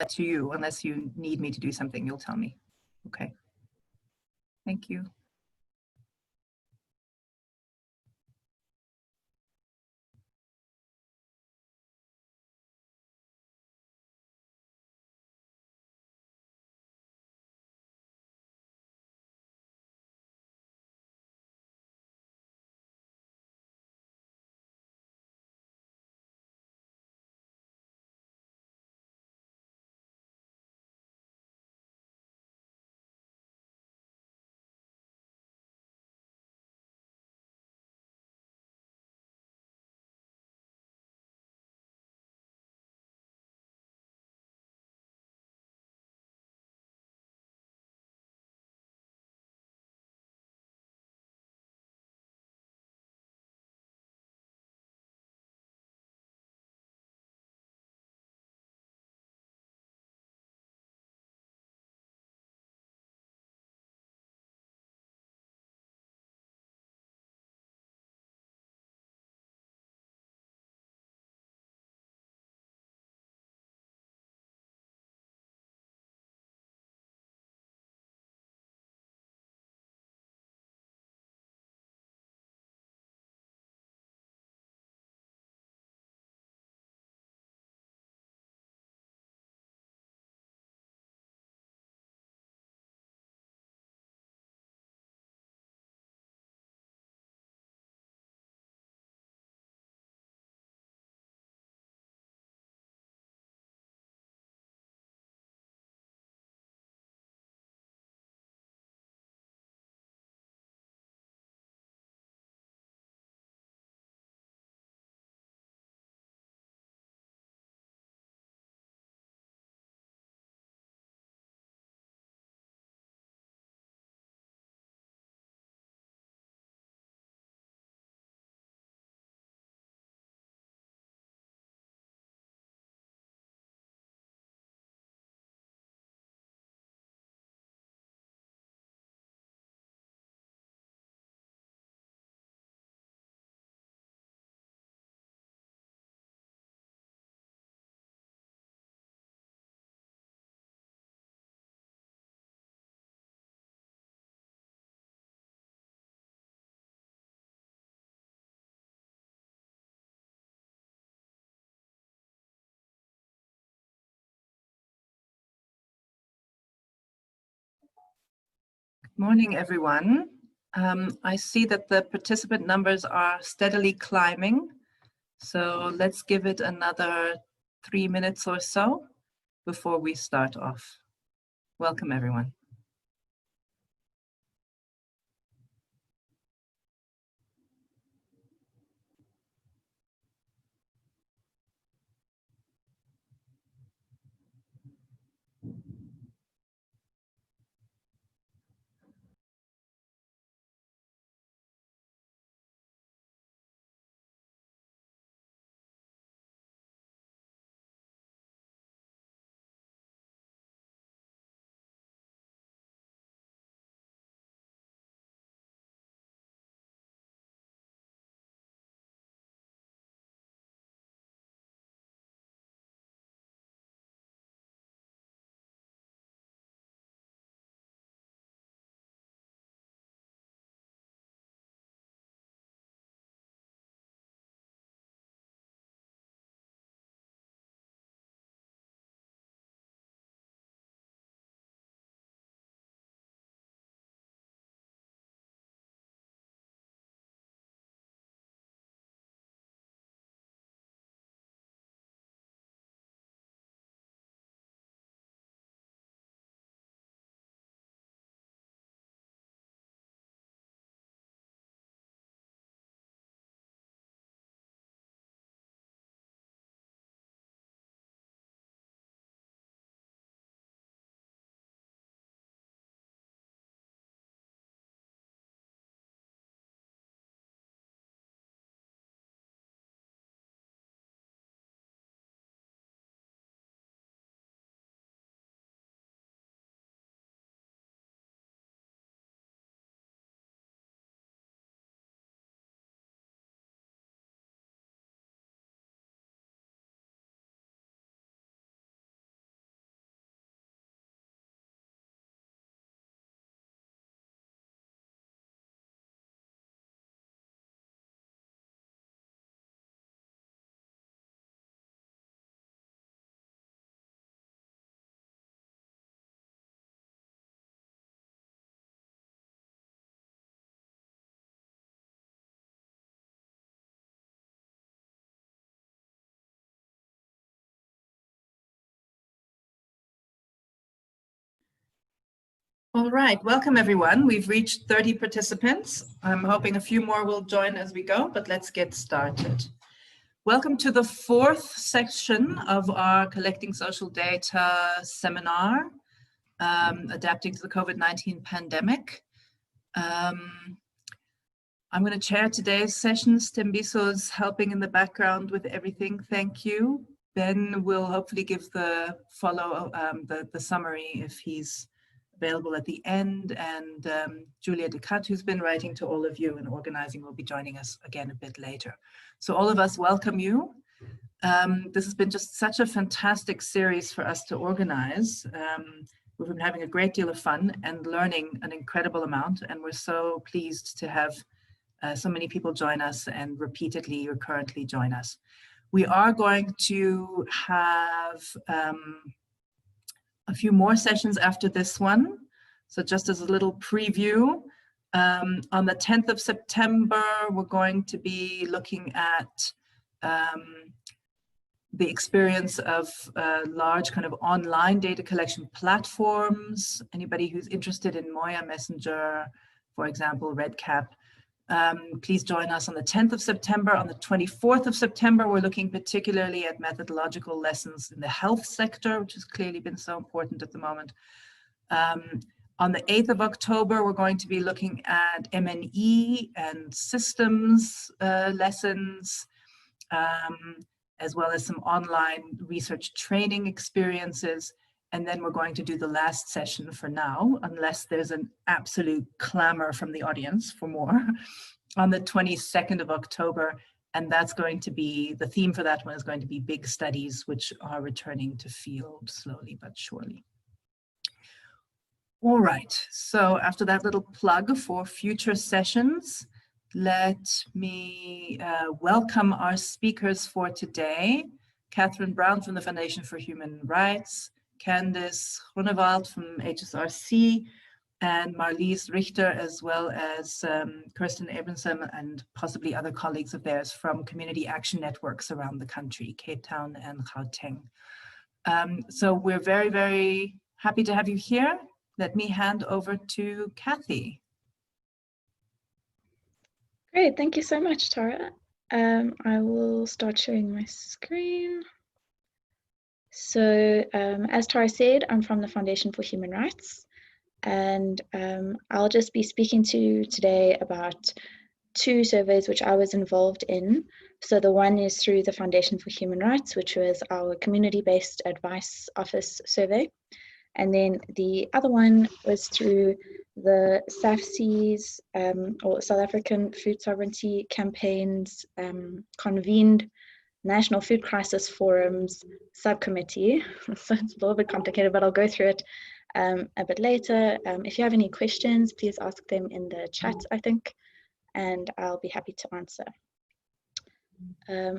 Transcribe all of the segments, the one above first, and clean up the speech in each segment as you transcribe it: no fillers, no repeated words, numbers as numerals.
to you. Unless you need me to do something, you'll tell me. Okay. Thank you. Morning, everyone. I see that the participant numbers are steadily climbing. So let's give it another 3 minutes or so before we start off. Welcome, everyone. All right, welcome everyone. We've reached 30 participants. I'm hoping a few more will join as we go, but let's get started. Welcome to the fourth section of our Collecting Social Data seminar, adapting to the COVID-19 pandemic. I'm going to chair today's sessions. Tembiso is helping in the background with everything. Thank you. Ben will hopefully give the the summary if he's available at the end, and Julia Decat, who's been writing to all of you and organizing, will be joining us again a bit later. So all of us welcome you. This has been just such a fantastic series for us to organize. We've been having a great deal of fun and learning an incredible amount, and we're so pleased to have so many people join us and repeatedly or currently join us. We are going to have a few more sessions after this one. So just as a little preview, on the 10th of September, we're going to be looking at the experience of large kind of online data collection platforms. Anybody who's interested in Moya Messenger, for example, RedCap, please join us on the 10th of September. On the 24th of September, we're looking particularly at methodological lessons in the health sector, which has clearly been so important at the moment. On the 8th of October, we're going to be looking at M&E and systems lessons, as well as some online research training experiences. And then we're going to do the last session for now, unless there's an absolute clamor from the audience for more, on the 22nd of October. And that's going to be, the theme for that one is going to be big studies, which are returning to field slowly but surely. All right, so after that little plug for future sessions, let me welcome our speakers for today. Catherine Brown from the Foundation for Human Rights, Candice Grunewald from HSRC, and Marlies Richter, as well as Kirsten Abramson and possibly other colleagues of theirs from community action networks around the country, Cape Town and Gauteng. So we're very, very happy to have you here. Let me hand over to Kathy. Great, thank you so much, Tara. I will start sharing my screen. So as Tara said, I'm from the Foundation for Human Rights, and I'll just be speaking to you today about two surveys which I was involved in. So the one is through the Foundation for Human Rights, which was our community-based advice office survey. And then the other one was through the SAFC's or South African Food Sovereignty Campaign's convened National Food Crisis Forum's subcommittee. So it's a little bit complicated, but I'll go through it a bit later. If you have any questions, please ask them in the chat, I think, and I'll be happy to answer.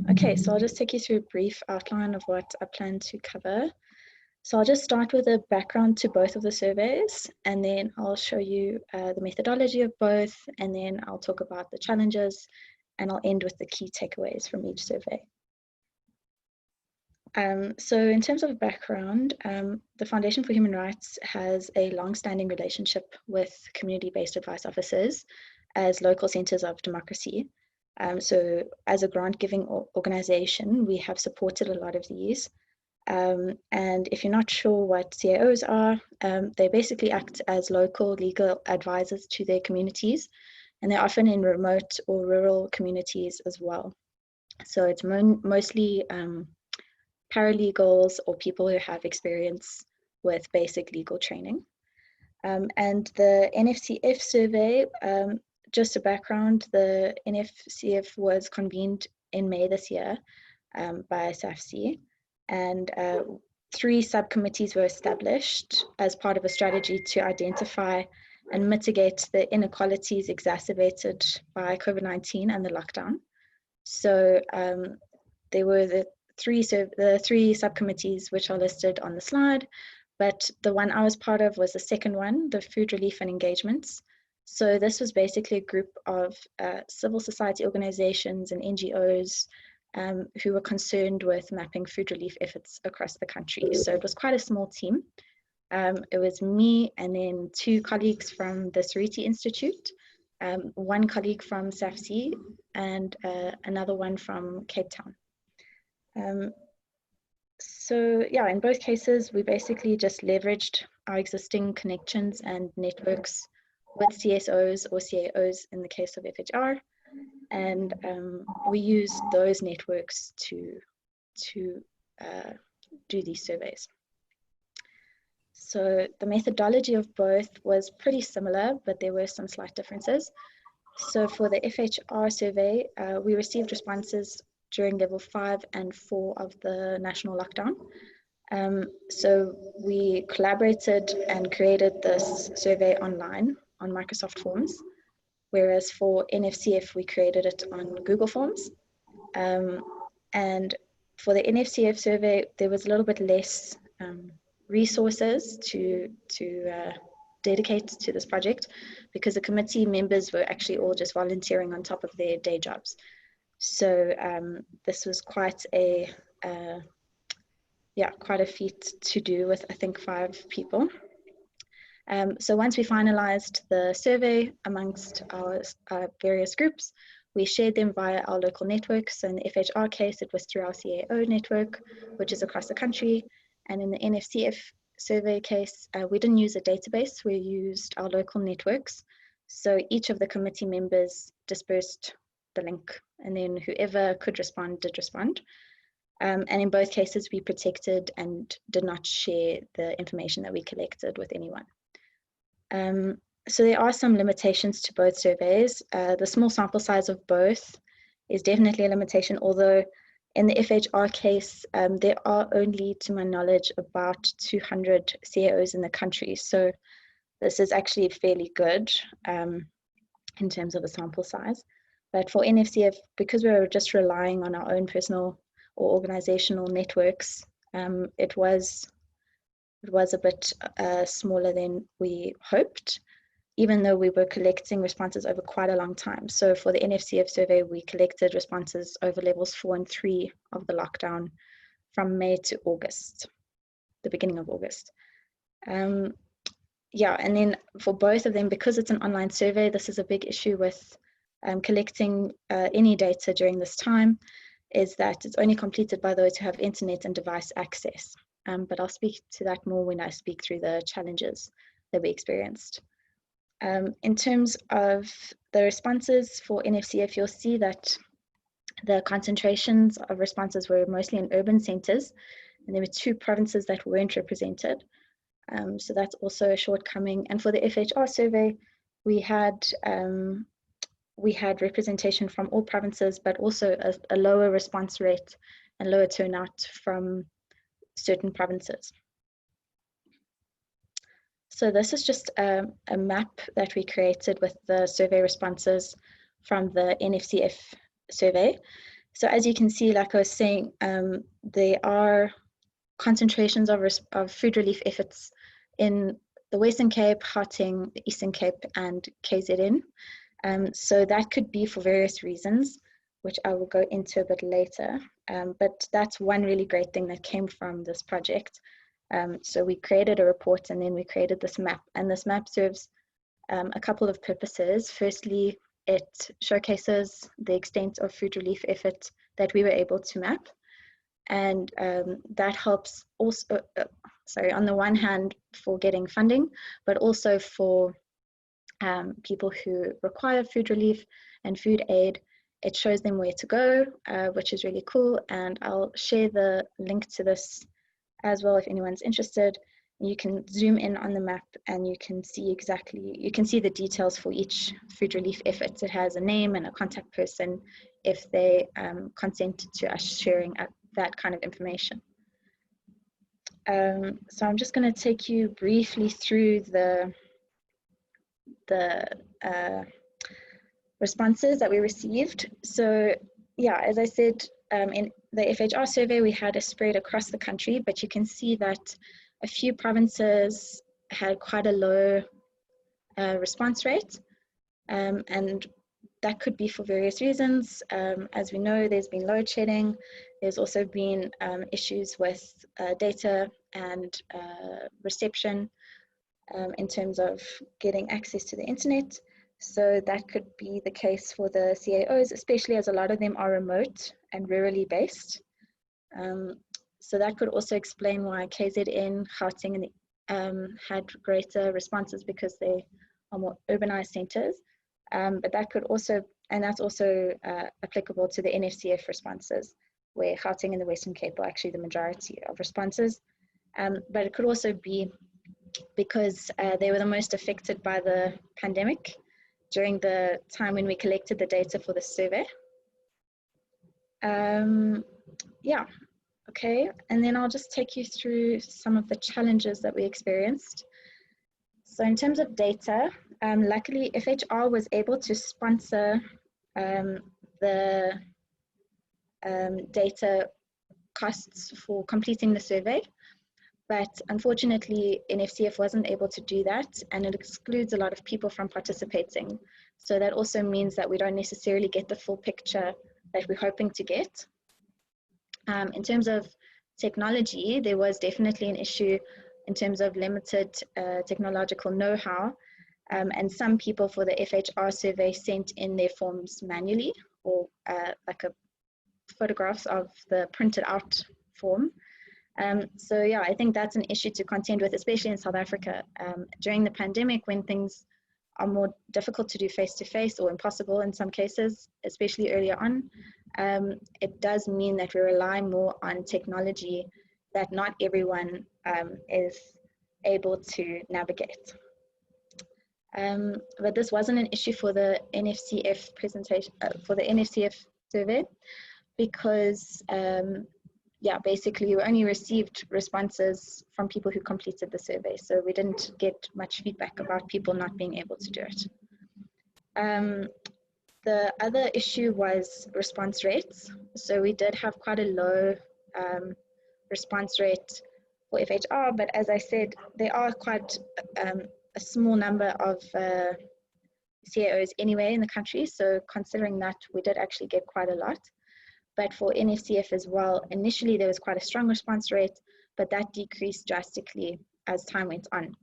Okay, so I'll just take you through a brief outline of what I plan to cover. So I'll just start with a background to both of the surveys, and then I'll show you the methodology of both, and then I'll talk about the challenges, and I'll end with the key takeaways from each survey. So in terms of background, the Foundation for Human Rights has a long-standing relationship with community-based advice offices as local centers of democracy. So as a grant-giving organization, we have supported a lot of these. And if you're not sure what CAOs are, they basically act as local legal advisors to their communities, and they're often in remote or rural communities as well. So it's mostly paralegals or people who have experience with basic legal training. And the Nfcf survey, just a background, the Nfcf was convened in May this year by SAFC. And 3 subcommittees were established as part of a strategy to identify and mitigate the inequalities exacerbated by COVID-19 and the lockdown. So there were the three subcommittees which are listed on the slide, but the one I was part of was the second one, the food relief and engagements. So this was basically a group of civil society organizations and NGOs who were concerned with mapping food relief efforts across the country. So it was quite a small team. It was me and then 2 colleagues from the Sariti Institute, 1 colleague from SAFC, and another one from Cape Town. So yeah, in both cases, we basically just leveraged our existing connections and networks with CSOs or CAOs in the case of FHR, and we used those networks to do these surveys. So the methodology of both was pretty similar, but there were some slight differences. So for the FHR survey, we received responses during level 5 and 4 of the national lockdown. So we collaborated and created this survey online on Microsoft Forms, whereas for NFCF, we created it on Google Forms. And for the Nfcf survey, there was a little bit less resources to dedicate to this project, because the committee members were actually all just volunteering on top of their day jobs. So this was quite a feat to do with, I think, 5 people. So once we finalized the survey amongst our various groups, we shared them via our local networks. So in the FHR case, it was through our CAO network, which is across the country. And in the NFCF survey case, we didn't use a database, we used our local networks. So each of the committee members dispersed the link, and then whoever could respond did respond. And in both cases, we protected and did not share the information that we collected with anyone. So there are some limitations to both surveys. The small sample size of both is definitely a limitation, although in the FHR case, there are only, to my knowledge, about 200 CAOs in the country. So this is actually fairly good in terms of a sample size. But for NFCF, because we were just relying on our own personal or organizational networks, it was a bit smaller than we hoped, even though we were collecting responses over quite a long time. So for the NFCF survey, we collected responses over levels 4 and 3 of the lockdown from May to August, the beginning of August. Yeah, and then for both of them, because it's an online survey, this is a big issue with collecting any data during this time, is that it's only completed by those who have internet and device access. But I'll speak to that more when I speak through the challenges that we experienced. In terms of the responses for NFCF, you'll see that the concentrations of responses were mostly in urban centers, and there were 2 provinces that weren't represented. So that's also a shortcoming. And for the FHR survey, we had representation from all provinces, but also a lower response rate and lower turnout from certain provinces. So this is just a map that we created with the survey responses from the NFCF survey. So as you can see, like I was saying, there are concentrations of food relief efforts in the Western Cape, Gauteng, the Eastern Cape, and KZN. So that could be for various reasons, which I will go into a bit later. But that's one really great thing that came from this project. So we created a report, and then we created this map, and this map serves a couple of purposes. Firstly, it showcases the extent of food relief effort that we were able to map, and that helps also, on the one hand for getting funding, but also for people who require food relief and food aid. It shows them where to go, which is really cool, and I'll share the link to this as well if anyone's interested. You can zoom in on the map and you can see the details for each food relief effort. It has a name and a contact person if they consent to us sharing that kind of information. So I'm just going to take you briefly through the responses that we received. So yeah, as I said, in the FHR survey, we had a spread across the country, but you can see that a few provinces had quite a low response rate, and that could be for various reasons. As we know, there's been load shedding. There's also been issues with data and reception in terms of getting access to the internet. So that could be the case for the CAOs, especially as a lot of them are remote and rurally based. So that could also explain why KZN, Gauteng, and had greater responses because they are more urbanized centers. But that could also, and that's also applicable to the NFCF responses, where Gauteng and the Western Cape are actually the majority of responses. But it could also be because they were the most affected by the pandemic during the time when we collected the data for the survey. Yeah, okay, and then I'll just take you through some of the challenges that we experienced. So in terms of data, luckily FHR was able to sponsor the data costs for completing the survey, but unfortunately NFCF wasn't able to do that, and it excludes a lot of people from participating. So that also means that we don't necessarily get the full picture that we're hoping to get. In terms of technology, there was definitely an issue in terms of limited technological know-how, and some people for the FHR survey sent in their forms manually, or like photographs of the printed out form. So yeah, I think that's an issue to contend with, especially in South Africa. During the pandemic, when things are more difficult to do face-to-face or impossible in some cases, especially earlier on, it does mean that we rely more on technology that not everyone is able to navigate. But this wasn't an issue for the NFCF presentation, for the NFCF survey, because yeah, basically we only received responses from people who completed the survey. So we didn't get much feedback about people not being able to do it. The other issue was response rates. So we did have quite a low response rate for FHR, but as I said, there are quite a small number of CAOs anyway in the country. So considering that, we did actually get quite a lot. But for NFCF as well, initially there was quite a strong response rate, but that decreased drastically as time went on.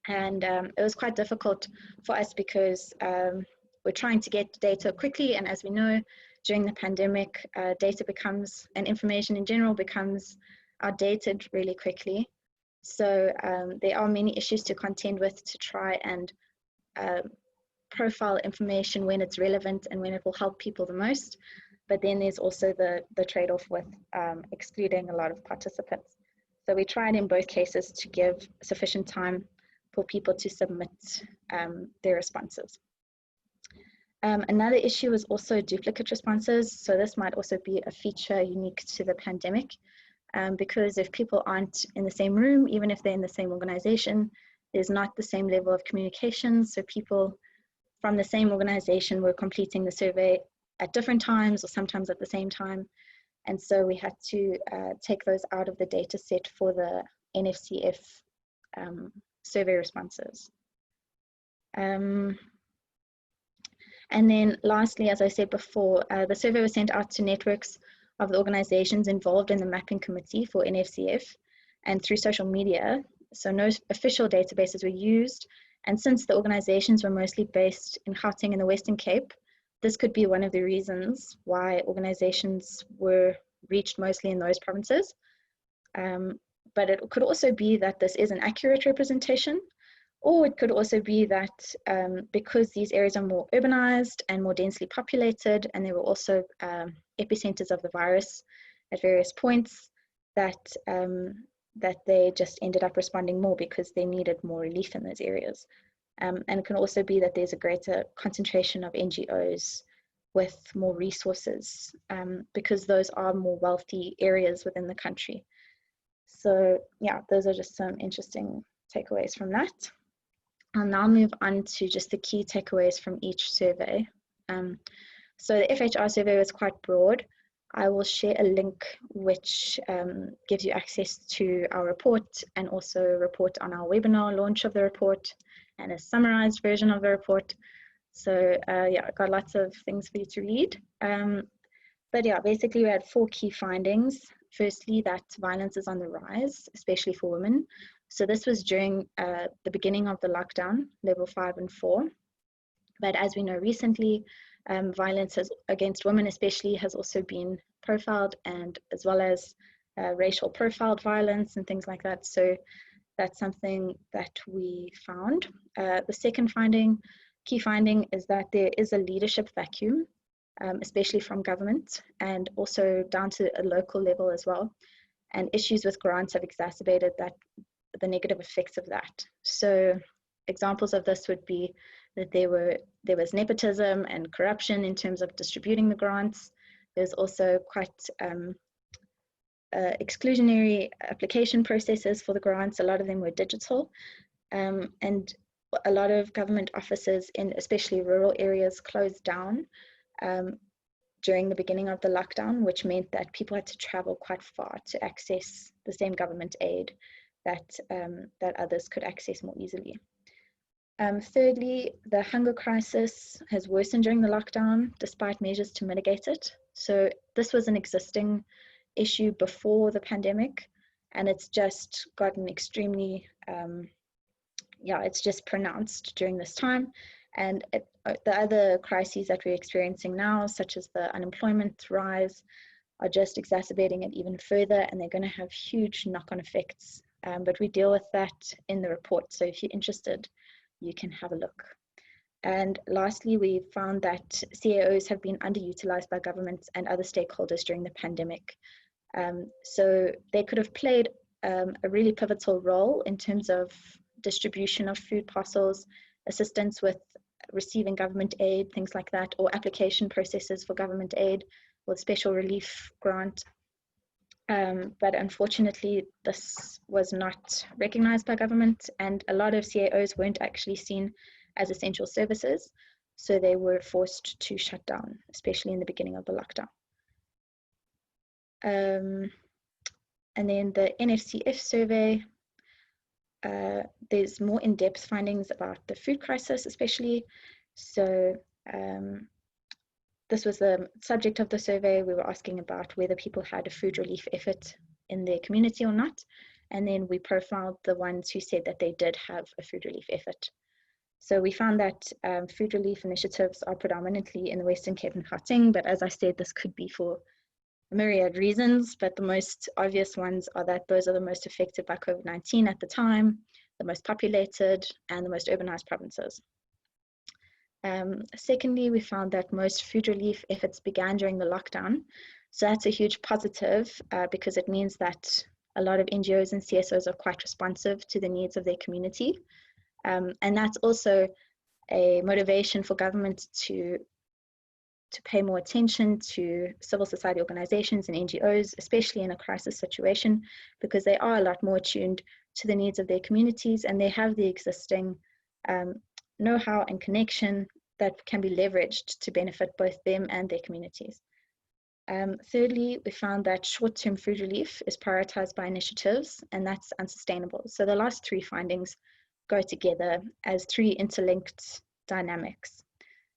And it was quite difficult for us because we're trying to get data quickly, and as we know, during the pandemic, data becomes, and information in general becomes outdated really quickly. So there are many issues to contend with to try and profile information when it's relevant and when it will help people the most. But then there's also the trade-off with excluding a lot of participants. So we tried in both cases to give sufficient time for people to submit their responses. Another issue is also duplicate responses. So this might also be a feature unique to the pandemic, because if people aren't in the same room, even if they're in the same organization, there's not the same level of communication. So people from the same organization were completing the survey at different times or sometimes at the same time. And so we had to take those out of the data set for the NFCF survey responses. And then lastly, as I said before, the survey was sent out to networks of the organizations involved in the mapping committee for NFCF and through social media. So no official databases were used. And since the organizations were mostly based in Gauteng and the Western Cape, this could be one of the reasons why organizations were reached mostly in those provinces. But it could also be that this is an accurate representation, or it could also be that because these areas are more urbanized and more densely populated, and there were also epicenters of the virus at various points, that they just ended up responding more because they needed more relief in those areas. And it can also be that there's a greater concentration of NGOs with more resources, because those are more wealthy areas within the country. So yeah, those are just some interesting takeaways from that. I'll now move on to just the key takeaways from each survey. So the FHR survey was quite broad. I will share a link which gives you access to our report and also a report on our webinar launch of the report and a summarized version of the report. So yeah, I got lots of things for you to read. But yeah, basically we had 4 key findings. firstly, that violence is on the rise, especially for women. So this was during the beginning of the lockdown, level 5 and 4. But as we know recently, violence against women especially has also been profiled, and as well as racial profiled violence and things like that. So that's something that we found. The second key finding is that there is a leadership vacuum, especially from government and also down to a local level as well. And issues with grants have exacerbated the negative effects of that. So examples of this would be that there was nepotism and corruption in terms of distributing the grants. There's also quite exclusionary application processes for the grants. A lot of them were digital, and a lot of government offices in especially rural areas closed down during the beginning of the lockdown, which meant that people had to travel quite far to access the same government aid that others could access more easily. Thirdly, the hunger crisis has worsened during the lockdown despite measures to mitigate it. So this was an existing issue before the pandemic, and it's just gotten extremely, it's just pronounced during this time. And the other crises that we're experiencing now, such as the unemployment rise, are just exacerbating it even further, and they're going to have huge knock-on effects. But we deal with that in the report, so if you're interested, you can have a look. And lastly, we found that CAOs have been underutilized by governments and other stakeholders during the pandemic. So they could have played a really pivotal role in terms of distribution of food parcels, assistance with receiving government aid, things like that, or application processes for government aid or special relief grant. But unfortunately, this was not recognized by government, and a lot of CAOs weren't actually seen as essential services, so they were forced to shut down, especially in the beginning of the lockdown. And then the Nfcf survey, there's more in-depth findings about the food crisis, especially. So this was the subject of the survey. We were asking about whether people had a food relief effort in their community or not. And then we profiled the ones who said that they did have a food relief effort. So we found that food relief initiatives are predominantly in the Western Cape and Gauteng, but as I said, this could be for a myriad reasons, but the most obvious ones are that those are the most affected by COVID-19 at the time, the most populated, and the most urbanized provinces. Secondly, we found that most food relief efforts began during the lockdown. So that's a huge positive because it means that a lot of NGOs and CSOs are quite responsive to the needs of their community. And that's also a motivation for government to pay more attention to civil society organizations and NGOs, especially in a crisis situation, because they are a lot more attuned to the needs of their communities, and they have the existing know-how and connection that can be leveraged to benefit both them and their communities. Thirdly, we found that short-term food relief is prioritized by initiatives, and that's unsustainable. So the last three findings go together as three interlinked dynamics.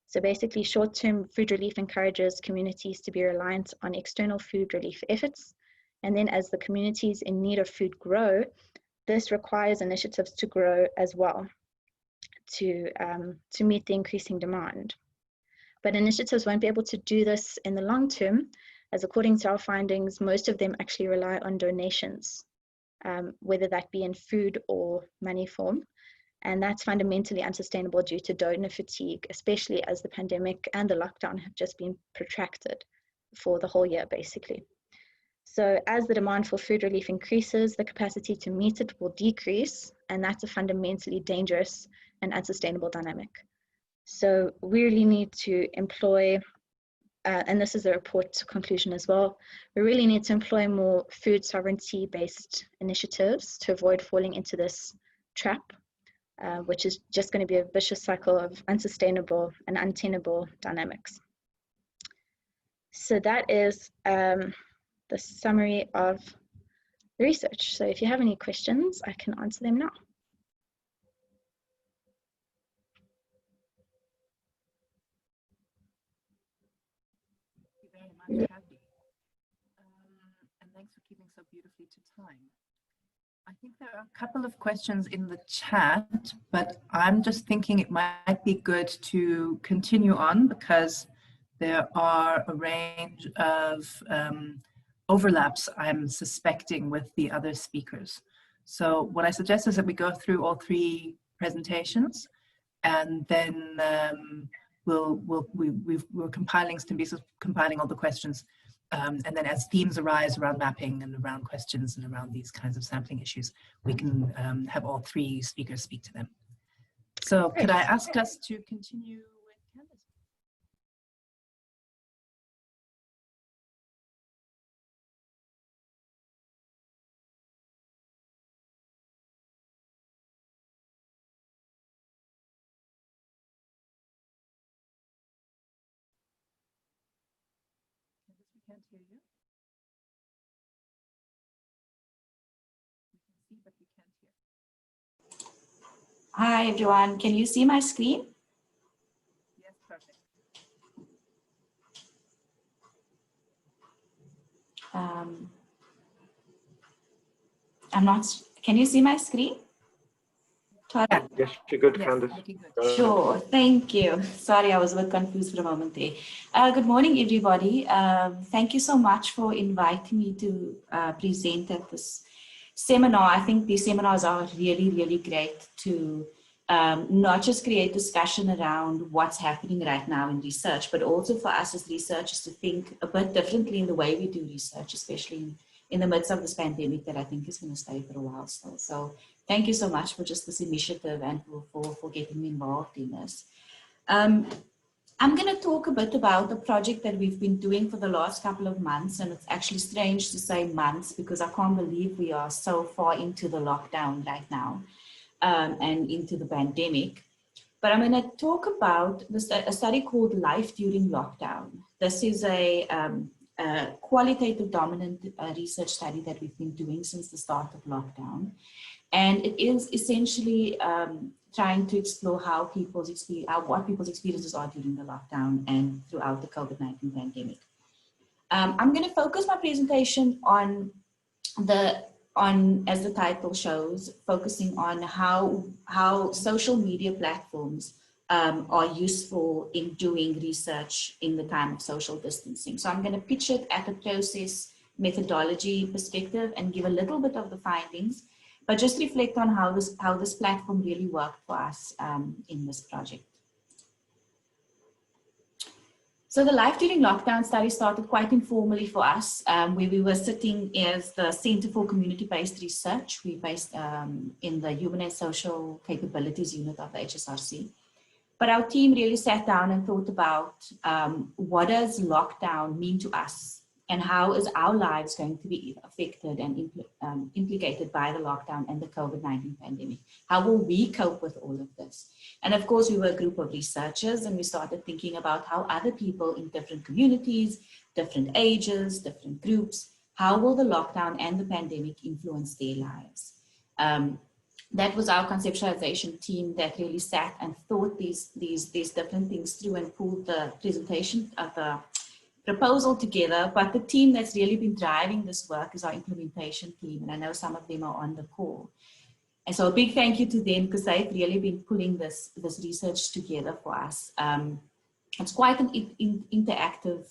So basically, short-term food relief encourages communities to be reliant on external food relief efforts. And then as the communities in need of food grow, this requires initiatives to grow as well to meet the increasing demand. But initiatives won't be able to do this in the long term, as according to our findings, most of them actually rely on donations, whether that be in food or money form. And that's fundamentally unsustainable due to donor fatigue, especially as the pandemic and the lockdown have just been protracted for the whole year, basically. So as the demand for food relief increases, the capacity to meet it will decrease, and that's a fundamentally dangerous and unsustainable dynamic. So we really need to employ, and this is the report conclusion as well, we really need to employ more food sovereignty-based initiatives to avoid falling into this trap, which is just going to be a vicious cycle of unsustainable and untenable dynamics. So that is the summary of the research. So if you have any questions, I can answer them now. Thank you very much, Kathy. And thanks for keeping so beautifully to time. I think there are a couple of questions in the chat, but I'm just thinking it might be good to continue on because there are a range of overlaps I'm suspecting with the other speakers. So what I suggest is that we go through all three presentations, and then we're compiling, Stimbisa's compiling all the questions. And then as themes arise around mapping and around questions and around these kinds of sampling issues, we can have all three speakers speak to them. So could I ask us to continue with Candace? Candace, we can't hear you. We can see, but we can't hear. Hi, everyone. Can you see my screen? Yes, perfect. I'm not, can you see my screen? Yeah. Yes, you're good, Yes, Candace. looking good. Sure, thank you. Sorry, I was a bit confused for a moment there. Good morning, everybody. Thank you so much for inviting me to present at this seminar. I think these seminars are really, really great to not just create discussion around what's happening right now in research, but also for us as researchers to think a bit differently in the way we do research, especially in the midst of this pandemic that I think is going to stay for a while still. So thank you so much for just this initiative and for getting me involved in this. I'm going to talk a bit about the project that we've been doing for the last couple of months, and it's actually strange to say months because I can't believe we are so far into the lockdown right now and into the pandemic. But I'm going to talk about a study called Life During Lockdown. This is a qualitative dominant research study that we've been doing since the start of lockdown. And it is essentially trying to explore how what people's experiences are during the lockdown and throughout the COVID-19 pandemic. I'm going to focus my presentation on as the title shows, focusing on how social media platforms are useful in doing research in the time of social distancing. So I'm going to pitch it at a process methodology perspective and give a little bit of the findings, but just reflect on how this platform really worked for us in this project. So the Life During Lockdown study started quite informally for us, where we were sitting as the Center for Community-Based Research. We're based in the Human and Social Capabilities Unit of the HSRC. But our team really sat down and thought about what does lockdown mean to us, and how is our lives going to be affected and implicated by the lockdown and the COVID-19 pandemic? How will we cope with all of this? And of course, we were a group of researchers, and we started thinking about how other people in different communities, different ages, different groups, how will the lockdown and the pandemic influence their lives? That was our conceptualization team that really sat and thought these different things through and pulled the presentation of the proposal together. But the team that's really been driving this work is our implementation team, and I know some of them are on the call. And so a big thank you to them because they've really been pulling this research together for us. It's quite an interactive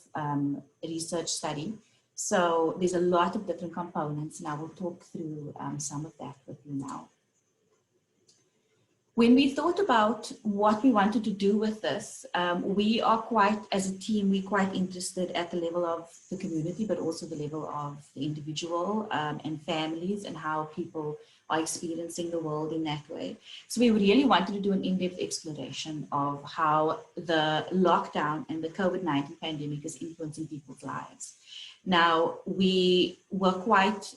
research study. So there's a lot of different components, and I will talk through some of that with you now. When we thought about what we wanted to do with this, we are quite, as a team, we're quite interested at the level of the community, but also the level of the individual and families and how people are experiencing the world in that way. So we really wanted to do an in-depth exploration of how the lockdown and the COVID-19 pandemic is influencing people's lives. Now, we were quite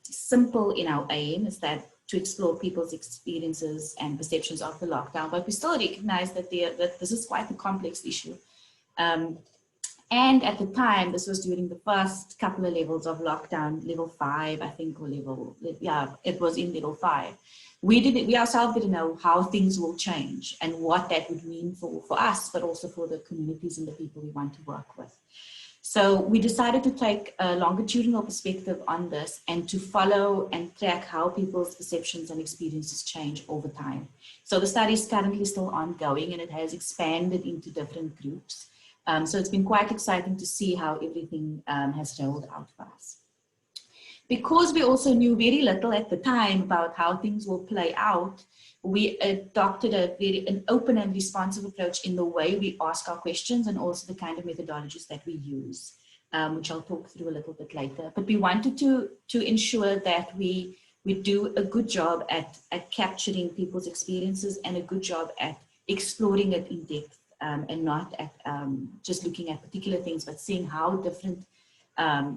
simple in our aim, is that to explore people's experiences and perceptions of the lockdown, but we still recognize that this is quite a complex issue. And at the time, this was during the first couple of levels of lockdown, level 5, I think, or it was in level 5. We ourselves didn't know how things will change and what that would mean for us, but also for the communities and the people we want to work with. So we decided to take a longitudinal perspective on this and to follow and track how people's perceptions and experiences change over time. So the study is currently still ongoing and it has expanded into different groups. So it's been quite exciting to see how everything has rolled out for us. Because we also knew very little at the time about how things will play out, we adopted an open and responsive approach in the way we ask our questions and also the kind of methodologies that we use, which I'll talk through a little bit later. But we wanted to ensure that we do a good job at capturing people's experiences and a good job at exploring it in depth and not at just looking at particular things, but seeing how different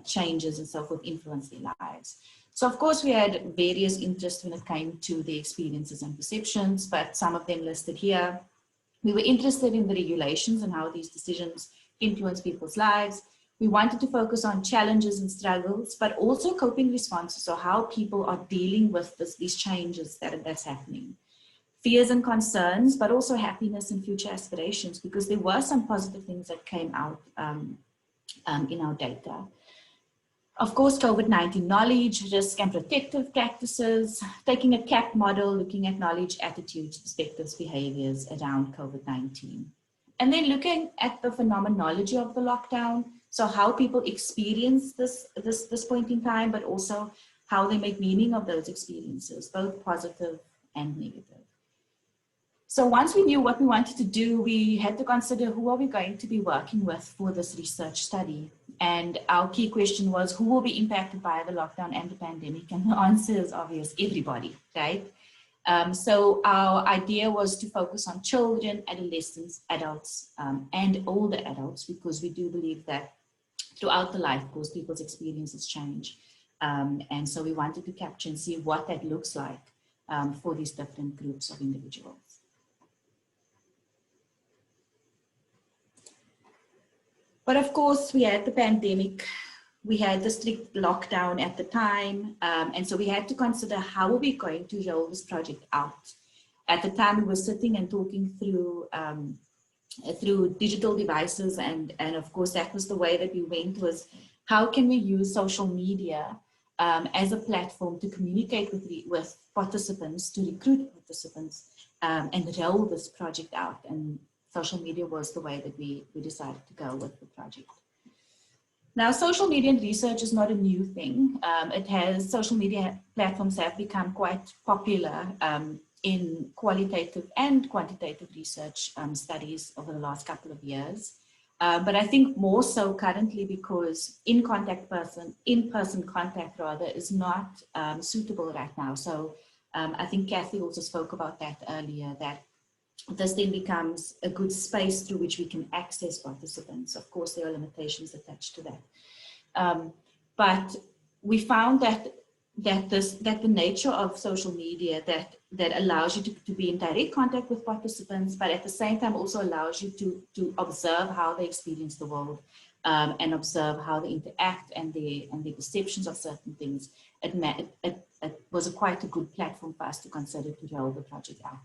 changes and so forth influence their lives. So of course we had various interests when it came to the experiences and perceptions, but some of them listed here. We were interested in the regulations and how these decisions influence people's lives. We wanted to focus on challenges and struggles, but also coping responses, so how people are dealing with these changes that's happening. Fears and concerns, but also happiness and future aspirations, because there were some positive things that came out in our data. Of course, COVID-19 knowledge, risk and protective practices, taking a CAP model, looking at knowledge, attitudes, perspectives, behaviors around COVID-19. And then looking at the phenomenology of the lockdown, so how people experience this point in time, but also how they make meaning of those experiences, both positive and negative. So once we knew what we wanted to do, we had to consider who are we going to be working with for this research study. And our key question was, who will be impacted by the lockdown and the pandemic? And the answer is obvious, everybody, right? So our idea was to focus on children, adolescents, adults, and older adults, because we do believe that throughout the life course, people's experiences change. And so we wanted to capture and see what that looks like for these different groups of individuals. But of course, we had the pandemic, we had the strict lockdown at the time, and so we had to consider how are we going to roll this project out. At the time, we were sitting and talking through digital devices, and of course, that was the way that we went, was how can we use social media as a platform to communicate with participants, to recruit participants, and roll this project out. And social media was the way that we decided to go with the project. Now, social media and research is not a new thing. Social media platforms have become quite popular in qualitative and quantitative research studies over the last couple of years. But I think more so currently because in-person contact rather is not suitable right now. So I think Kathy also spoke about that earlier, that this then becomes a good space through which we can access participants. Of course, there are limitations attached to that. But we found that the nature of social media that allows you to be in direct contact with participants, but at the same time also allows you to observe how they experience the world and observe how they interact and their perceptions of certain things. It was quite a good platform for us to consider to roll the project out.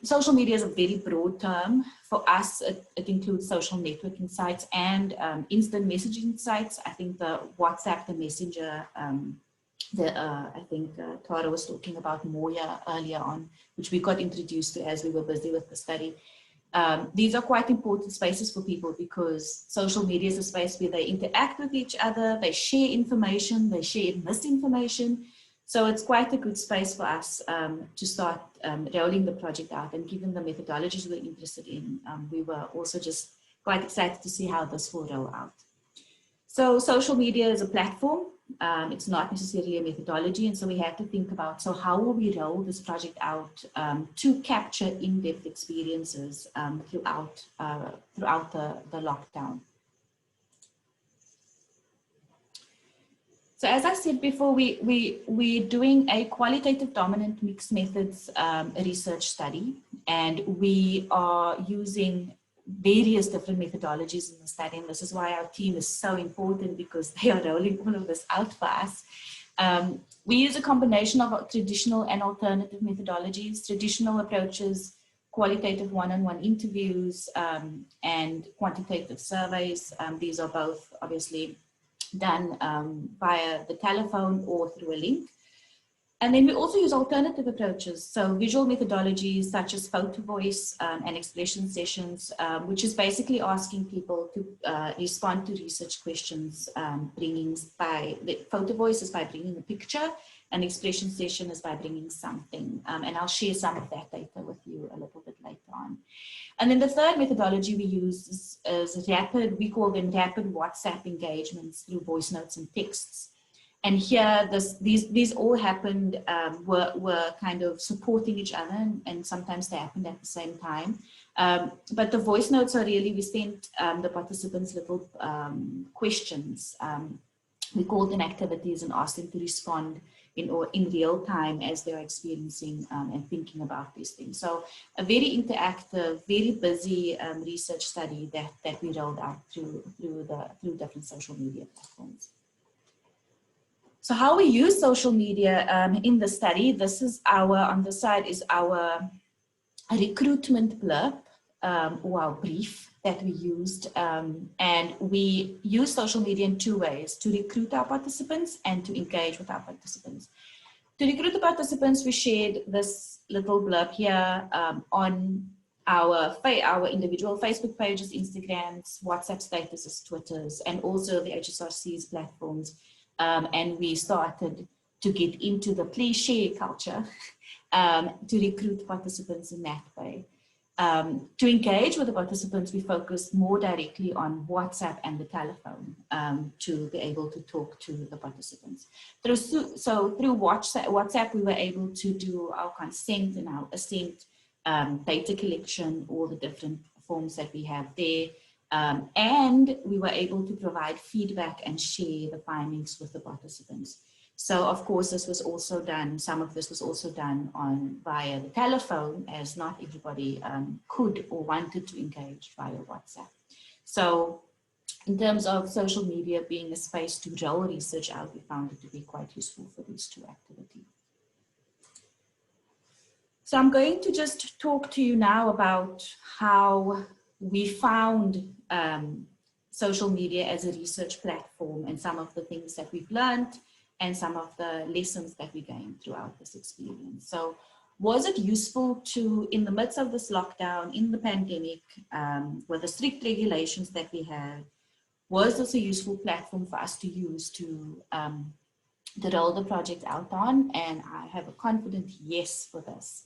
Social media is a very broad term. For us, it includes social networking sites and instant messaging sites. I think the WhatsApp, the Messenger, I think Tara was talking about Moya earlier on, which we got introduced to as we were busy with the study. These are quite important spaces for people because social media is a space where they interact with each other, they share information, they share misinformation. So it's quite a good space for us to start rolling the project out, and given the methodologies we're interested in, we were also just quite excited to see how this will roll out. So social media is a platform, it's not necessarily a methodology, and so we had to think about, so how will we roll this project out to capture in-depth experiences throughout the lockdown. So as I said before, we're doing a qualitative dominant mixed methods research study, and we are using various different methodologies in the study, and this is why our team is so important, because they are rolling all of this out for us. We use a combination of traditional and alternative methodologies. Traditional approaches, qualitative one-on-one interviews, and quantitative surveys. These are both obviously done via the telephone or through a link. And then we also use alternative approaches, so visual methodologies such as photo voice and expression sessions, which is basically asking people to respond to research questions. The photo voice is by bringing a picture, and expression session is by bringing something. And I'll share some of that data with you a little bit later on. And then the third methodology we use is rapid, we call them rapid WhatsApp engagements through voice notes and texts. And here, these all happened, were kind of supporting each other, and sometimes they happened at the same time. But the voice notes are really, we sent the participants little questions. We called them activities and asked them to respond in real time as they're experiencing and thinking about these things. So a very interactive, very busy research study that we rolled out through different social media platforms. So how we use social media in the study, this is on the side is our recruitment blurb or our brief that we used. And we use social media in two ways: to recruit our participants and to engage with our participants. To recruit the participants, we shared this little blurb here on our individual Facebook pages, Instagrams, WhatsApp statuses, Twitters, and also the HSRC's platforms. And we started to get into the please share culture to recruit participants in that way. To engage with the participants, we focused more directly on WhatsApp and the telephone to be able to talk to the participants. Through WhatsApp, we were able to do our consent and our assent data collection, all the different forms that we have there. And we were able to provide feedback and share the findings with the participants. So of course, this was also done, some of this was also done via the telephone, as not everybody could or wanted to engage via WhatsApp. So in terms of social media being a space to roll research out, we found it to be quite useful for these two activities. So I'm going to just talk to you now about how we found social media as a research platform and some of the things that we've learned and some of the lessons that we gained throughout this experience. So was it useful to, in the midst of this lockdown, in the pandemic, with the strict regulations that we had, was this a useful platform for us to use to roll the project out on? And I have a confident yes for this.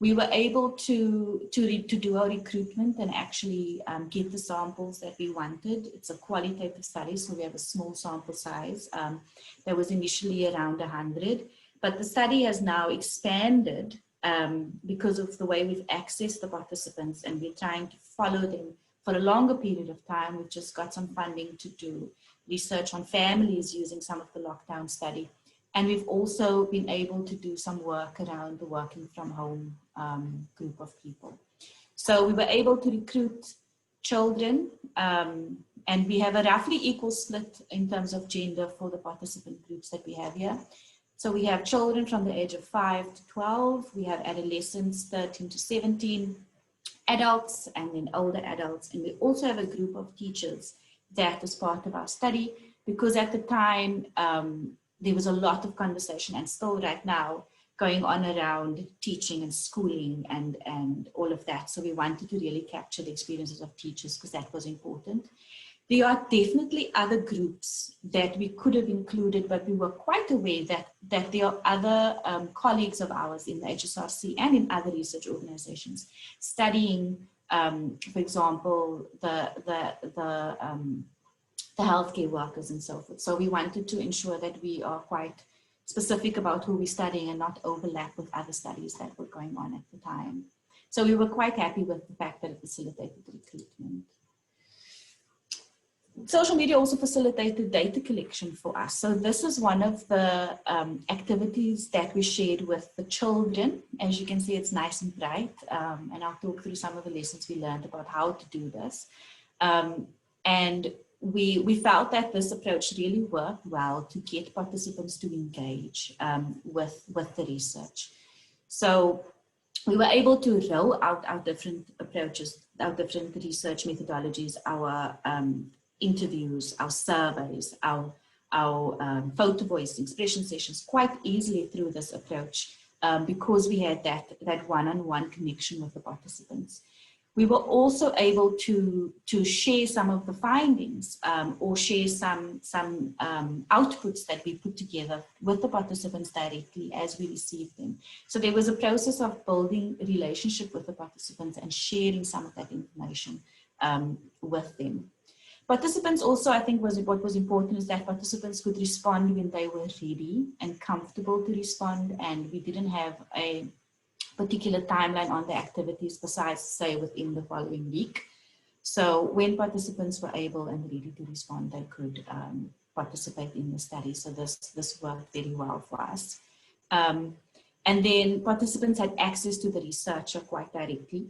We were able to do our recruitment and actually get the samples that we wanted. It's a qualitative study, so we have a small sample size. There was initially around 100, but the study has now expanded because of the way we've accessed the participants, and we're trying to follow them for a longer period of time. We've just got some funding to do research on families using some of the lockdown study. And we've also been able to do some work around the working from home group of people. So we were able to recruit children, and we have a roughly equal split in terms of gender for the participant groups that we have here. So we have children from the age of 5 to 12, we have adolescents 13 to 17, adults, and then older adults. And we also have a group of teachers that is part of our study, because at the time, there was a lot of conversation, and still right now, going on around teaching and schooling and all of that. So we wanted to really capture the experiences of teachers because that was important. There are definitely other groups that we could have included, but we were quite aware that there are other colleagues of ours in the HSRC and in other research organizations studying, for example, the healthcare workers and so forth. So we wanted to ensure that we are quite specific about who we're studying and not overlap with other studies that were going on at the time. So we were quite happy with the fact that it facilitated recruitment. Social media also facilitated data collection for us. So this is one of the activities that we shared with the children. As you can see, it's nice and bright. And I'll talk through some of the lessons we learned about how to do this. And we felt that this approach really worked well to get participants to engage with the research. So we were able to roll out our different approaches, our different research methodologies, our interviews, our surveys, our photo voice expression sessions quite easily through this approach because we had that one-on-one connection with the participants. We were also able to share some of the findings or share some outputs that we put together with the participants directly as we received them. So there was a process of building a relationship with the participants and sharing some of that information with them. Participants also, I think, what was important is that participants could respond when they were ready and comfortable to respond, and we didn't have a particular timeline on the activities besides, say, within the following week. So when participants were able and ready to respond, they could participate in the study. So this worked very well for us. And then participants had access to the researcher quite directly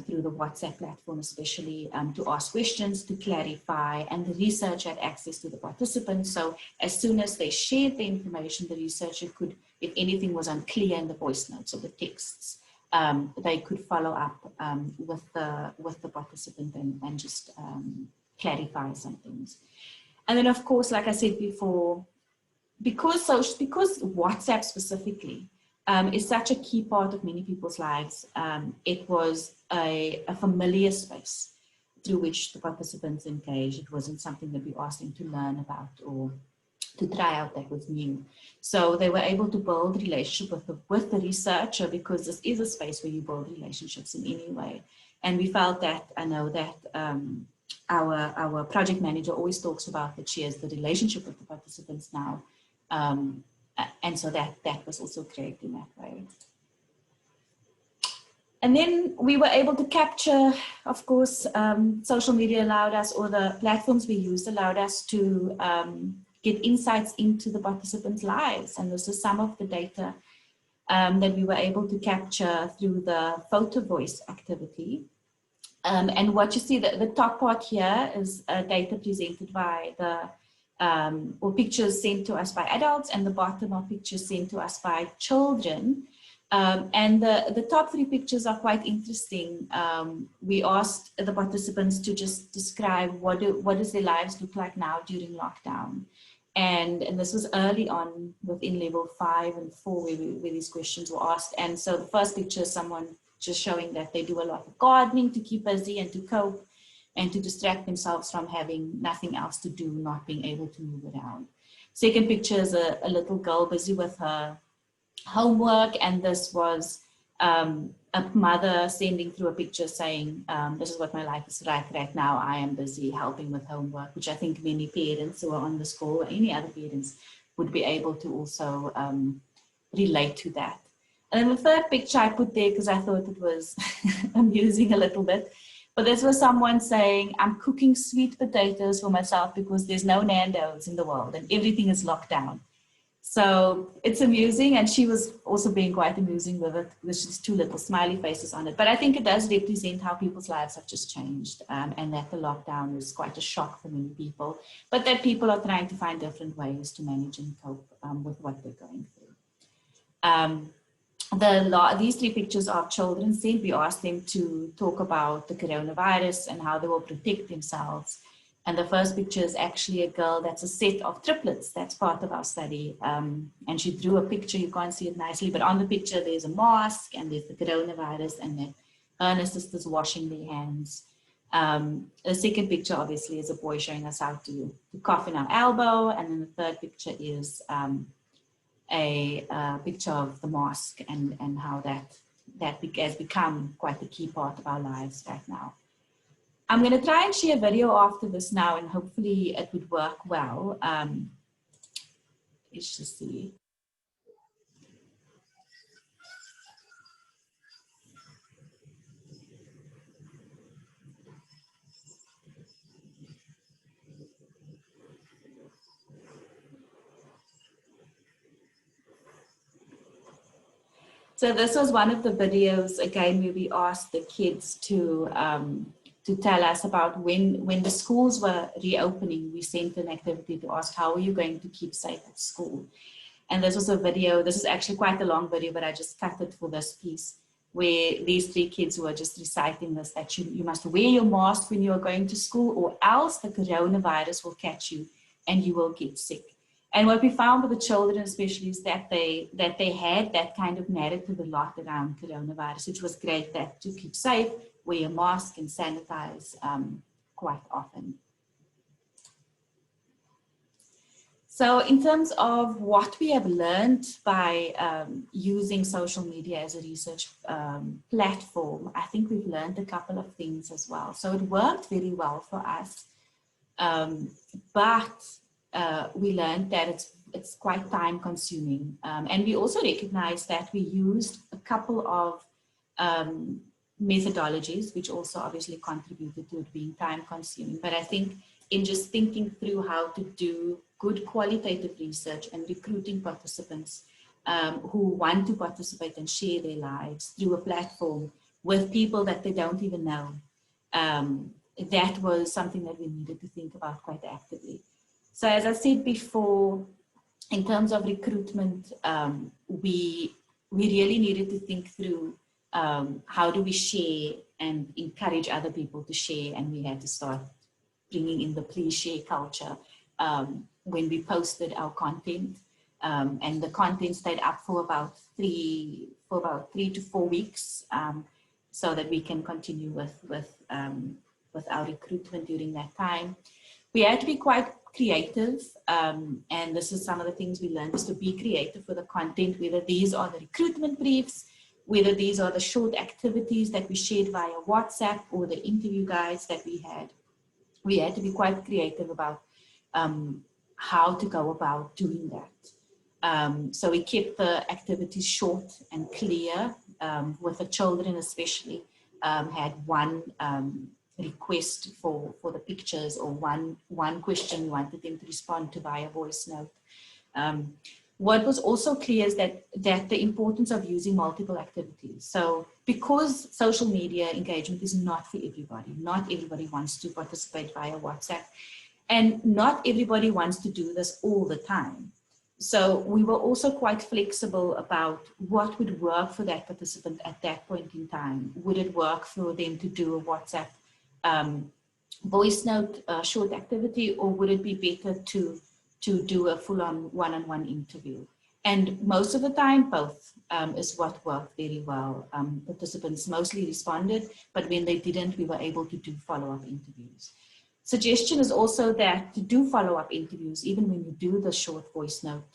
through the WhatsApp platform, especially to ask questions, to clarify, and the researcher had access to the participants. So as soon as they shared the information, the researcher could, if anything was unclear in the voice notes or the texts, they could follow up with the participant and just clarify some things. And then, of course, like I said before, because WhatsApp specifically is such a key part of many people's lives, it was a familiar space through which the participants engaged. It wasn't something that we asked them to learn about or to try out that was new. So they were able to build a relationship with the researcher, because this is a space where you build relationships in any way. And we felt that, I know that our project manager always talks about that she has the relationship with the participants now. And so that was also great in that way. And then we were able to capture, of course, social media allowed us, or the platforms we used allowed us to get insights into the participants' lives. And this is some of the data that we were able to capture through the photo voice activity. And what you see, the top part here is data presented by or pictures sent to us by adults, and the bottom are pictures sent to us by children. And the top three pictures are quite interesting. We asked the participants to just describe what does their lives look like now during lockdown. And this was early on within level 5 and 4 where these questions were asked. And so the first picture is someone just showing that they do a lot of gardening to keep busy and to cope and to distract themselves from having nothing else to do, not being able to move around. Second picture is a little girl busy with her homework, and this was a mother sending through a picture saying, this is what my life is like right now. I am busy helping with homework, which I think many parents who are on this call, or any other parents, would be able to also relate to that. And then the third picture I put there because I thought it was amusing a little bit. But this was someone saying, I'm cooking sweet potatoes for myself because there's no Nando's in the world and everything is locked down. So it's amusing, and she was also being quite amusing with it. There's just two little smiley faces on it. But I think it does represent how people's lives have just changed, and that the lockdown is quite a shock for many people, but that people are trying to find different ways to manage and cope with what they're going through. These three pictures are of children sent. We asked them to talk about the coronavirus and how they will protect themselves. And the first picture is actually a girl that's a set of triplets. That's part of our study. And she drew a picture. You can't see it nicely, but on the picture, there's a mask and there's the coronavirus, and then her and her sister's washing their hands. The second picture, obviously, is a boy showing us how to cough in our elbow. And then the third picture is a picture of the mask and how that has become quite a key part of our lives right now. I'm going to try and share a video after this now, and hopefully it would work well. Let's just see. So this was one of the videos, again, where we asked the kids to tell us about when the schools were reopening. We sent an activity to ask, how are you going to keep safe at school? And this was a video, this is actually quite a long video, but I just cut it for this piece, where these 3 kids were just reciting this, that you must wear your mask when you are going to school, or else the coronavirus will catch you and you will get sick. And what we found with the children especially is that they had that kind of narrative a lot around coronavirus, which was great, that to keep safe, wear a mask and sanitize quite often. So in terms of what we have learned by using social media as a research platform, I think we've learned a couple of things as well. So it worked very well for us, but we learned that it's quite time consuming. And we also recognized that we used a couple of methodologies, which also obviously contributed to it being time consuming. But I think in just thinking through how to do good qualitative research and recruiting participants who want to participate and share their lives through a platform with people that they don't even know, that was something that we needed to think about quite actively. So as I said before, in terms of recruitment, we really needed to think through how do we share and encourage other people to share, and we had to start bringing in the please share culture when we posted our content, and the content stayed up for about 3 to 4 weeks, so that we can continue with our recruitment during that time. We had to be quite creative, and this is some of the things we learned, is to be creative with the content, whether these are the recruitment briefs, whether these are the short activities that we shared via WhatsApp, or the interview guides that we had. We had to be quite creative about how to go about doing that. So we kept the activities short and clear, with the children especially, had one request for the pictures, or one question we wanted them to respond to via voice note. What was also clear is that the importance of using multiple activities. So because social media engagement is not for everybody, not everybody wants to participate via WhatsApp, and not everybody wants to do this all the time. So we were also quite flexible about what would work for that participant at that point in time. Would it work for them to do a WhatsApp voice note short activity, or would it be better to do a full-on one-on-one interview? And most of the time, both is what worked very well. Participants mostly responded, but when they didn't, we were able to do follow-up interviews. Suggestion is also that to do follow-up interviews, even when you do the short voice note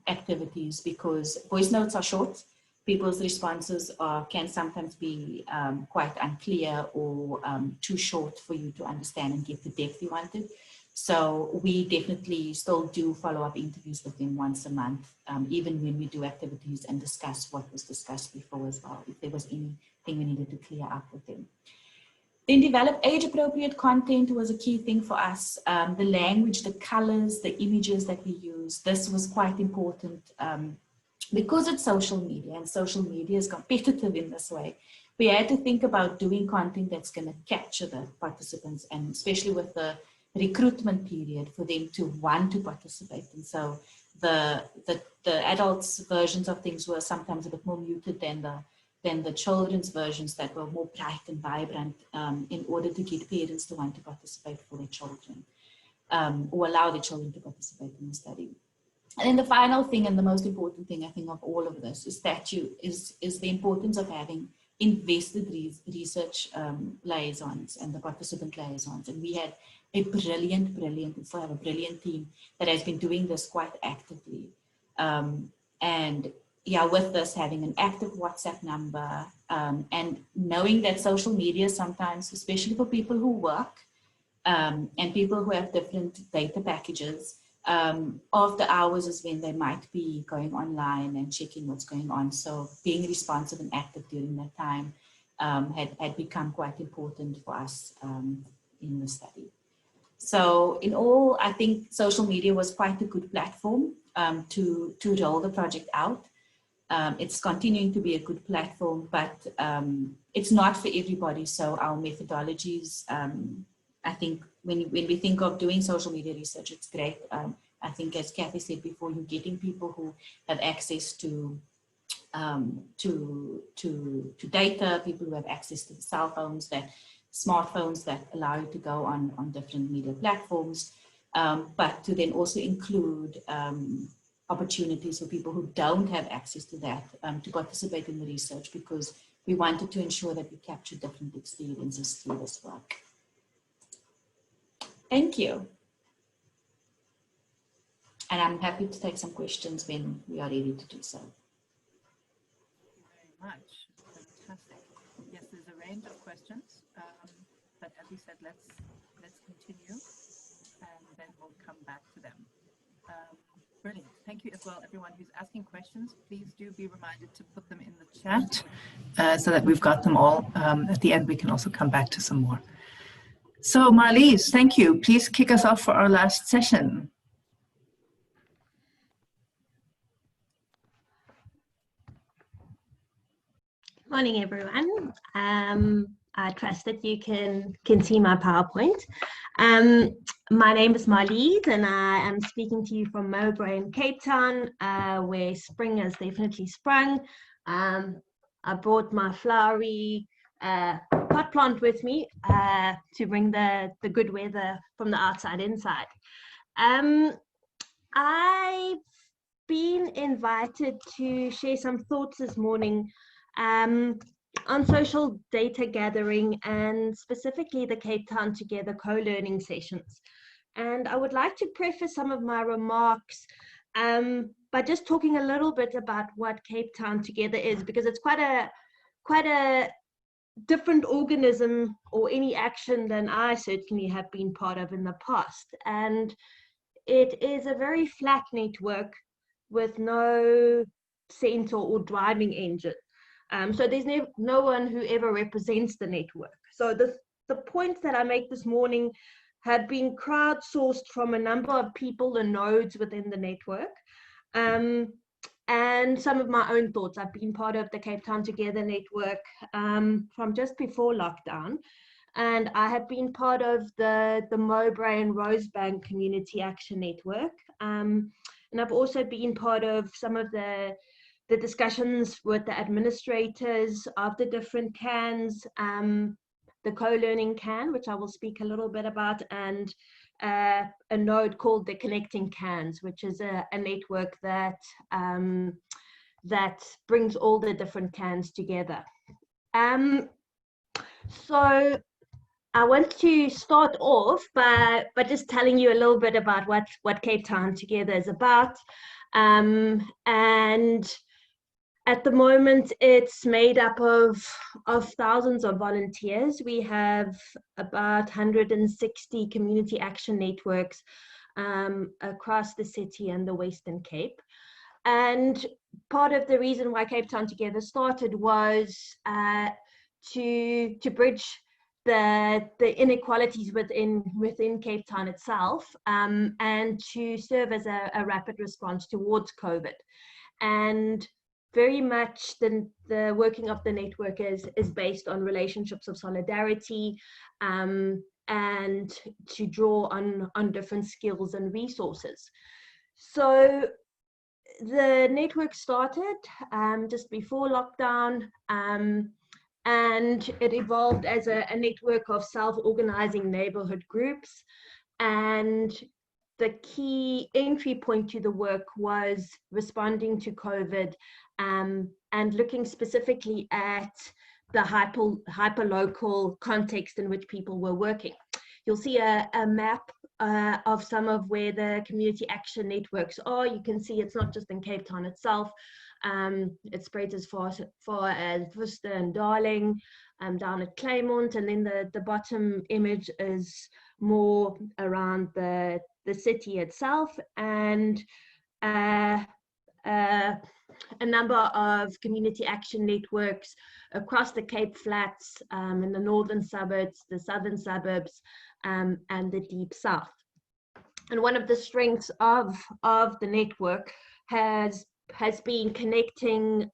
activities, because voice notes are short, people's responses can sometimes be quite unclear, or too short for you to understand and get the depth you wanted. So we definitely still do follow-up interviews with them once a month, even when we do activities and discuss what was discussed before as well, if there was anything we needed to clear up with them. Then develop age-appropriate content was a key thing for us. The language, the colors, the images that we use, this was quite important. Because it's social media, and social media is competitive in this way, we had to think about doing content that's going to capture the participants, and especially with the recruitment period, for them to want to participate. And so the adults' versions of things were sometimes a bit more muted than the children's versions that were more bright and vibrant, in order to get parents to want to participate for their children, or allow their children to participate in the study. And then the final thing, and the most important thing I think of all of this, is that is the importance of having invested research liaisons and the participant liaisons. And we had a brilliant, we still have a brilliant team that has been doing this quite actively. And yeah, with this, having an active WhatsApp number, and knowing that social media sometimes, especially for people who work, and people who have different data packages, after hours is when they might be going online and checking what's going on. So being responsive and active during that time had become quite important for us in the study. So in all, I think social media was quite a good platform to roll the project out. It's continuing to be a good platform, but it's not for everybody. So our methodologies, I think when we think of doing social media research, it's great. I think, as Kathy said before, you're getting people who have access to to data, people who have access to the cell phones, smartphones that allow you to go on different media platforms, but to then also include opportunities for people who don't have access to that to participate in the research, because we wanted to ensure that we capture different experiences through this work. Thank you. And I'm happy to take some questions when we are ready to do so. Thank you very much. Fantastic. Yes, there's a range of questions, but as we said, let's continue, and then we'll come back to them. Brilliant. Thank you as well, everyone who's asking questions. Please do be reminded to put them in the chat so that we've got them all. At the end, we can also come back to some more. So Marlies, thank you. Please kick us off for our last session. Morning, everyone. I trust that you can see my PowerPoint. My name is Marlies, and I am speaking to you from Mowbray in Cape Town, where spring has definitely sprung. I brought my flowery pot plant with me to bring the good weather from the outside inside. I've been invited to share some thoughts this morning on social data gathering, and specifically the Cape Town Together co-learning sessions. And I would like to preface some of my remarks by just talking a little bit about what Cape Town Together is, because it's quite a different organism or any action than I certainly have been part of in the past. And it is a very flat network with no center or driving engine. So there's no one who ever represents the network. So the points that I make this morning have been crowdsourced from a number of people and nodes within the network. And some of my own thoughts. I've been part of the Cape Town Together network from just before lockdown. And I have been part of the Mowbray and Rosebank Community Action Network. And I've also been part of some of the discussions with the administrators of the different CANs, the co-learning CAN, which I will speak a little bit about, and a node called the Connecting CANs, which is a network that brings all the different CANs together. So I want to start off by just telling you a little bit about what Cape Town Together is about. And at the moment, it's made up of thousands of volunteers. We have about 160 community action networks across the city and the Western Cape. And part of the reason why Cape Town Together started was to bridge the inequalities within Cape Town itself, and to serve as a rapid response towards COVID. And very much the working of the network is based on relationships of solidarity, and to draw on different skills and resources. So the network started just before lockdown, and it evolved as a network of self-organizing neighborhood groups. And the key entry point to the work was responding to COVID, and looking specifically at the hyper-local context in which people were working. You'll see a map of some of where the community action networks are. You can see it's not just in Cape Town itself. It spreads as far as Worcester and Darling, down at Claremont, and then the bottom image is more around the city itself, and a number of community action networks across the Cape Flats, in the northern suburbs, the southern suburbs, and the deep south. And one of the strengths of the network has been connecting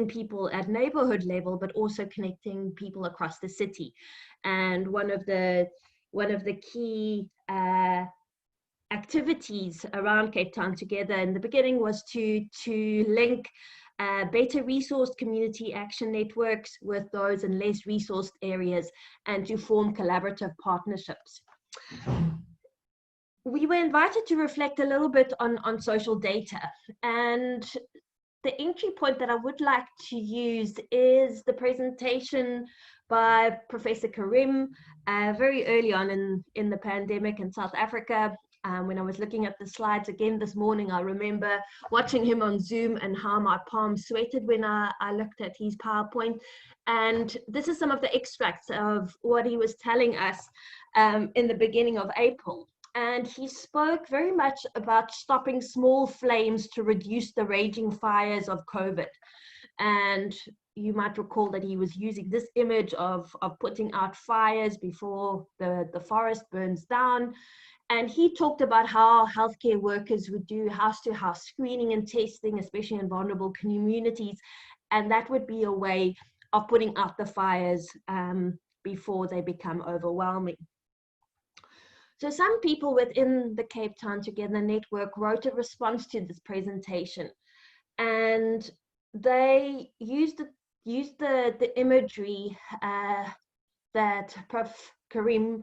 people at neighborhood level, but also connecting people across the city. And one of the key activities around Cape Town Together in the beginning was to link better resourced community action networks with those in less resourced areas and to form collaborative partnerships. We were invited to reflect a little bit on social data, and the entry point that I would like to use is the presentation by Professor Karim very early on in the pandemic in South Africa. When I was looking at the slides again this morning, I remember watching him on Zoom and how my palms sweated when I looked at his PowerPoint. And this is some of the extracts of what he was telling us in the beginning of April. And he spoke very much about stopping small flames to reduce the raging fires of COVID. And you might recall that he was using this image of putting out fires before the forest burns down. And he talked about how healthcare workers would do house-to-house screening and testing, especially in vulnerable communities. And that would be a way of putting out the fires before they become overwhelming. So some people within the Cape Town Together network wrote a response to this presentation, and they used the imagery that Prof. Karim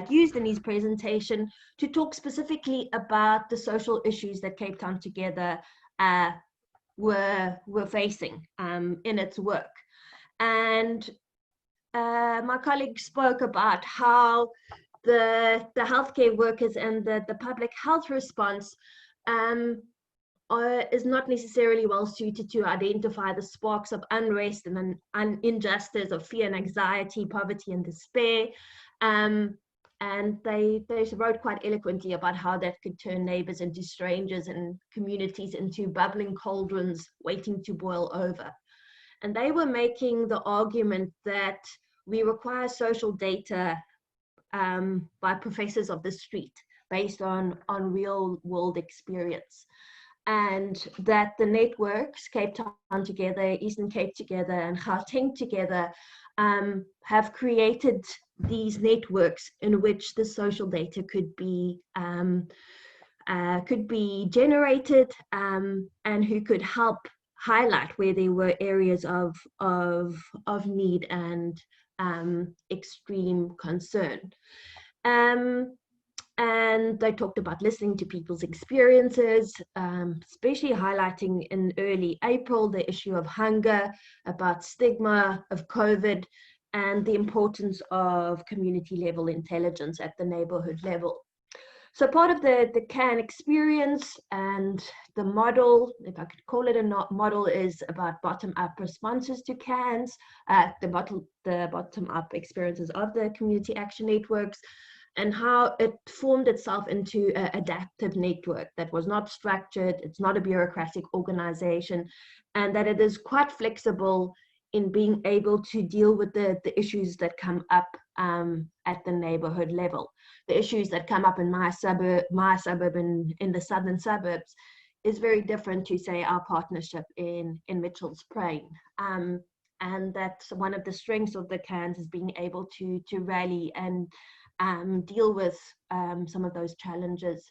used in his presentation to talk specifically about the social issues that Cape Town Together were facing in its work. And my colleague spoke about how the healthcare workers and the public health response is not necessarily well suited to identify the sparks of unrest and injustice, of fear and anxiety, poverty and despair. And they wrote quite eloquently about how that could turn neighbors into strangers and communities into bubbling cauldrons waiting to boil over. And they were making the argument that we require social data by professors of the street based on real world experience. And that the networks, Cape Town Together, Eastern Cape Together, and Gauteng Together, have created these networks in which the social data could be generated, and who could help highlight where there were areas of need and extreme concern. And they talked about listening to people's experiences, especially highlighting in early April the issue of hunger, about stigma of COVID, and the importance of community level intelligence at the neighborhood level. So part of the CAN experience and the model, if I could call it a model, is about bottom-up responses to CANs, the bottom-up experiences of the community action networks, and how it formed itself into an adaptive network that was not structured, it's not a bureaucratic organization, and that it is quite flexible in being able to deal with the issues that come up at the neighborhood level. The issues that come up in my suburb in the southern suburbs is very different to, say, our partnership in Mitchell's Plain. And that's one of the strengths of the CANs, is being able to rally and deal with some of those challenges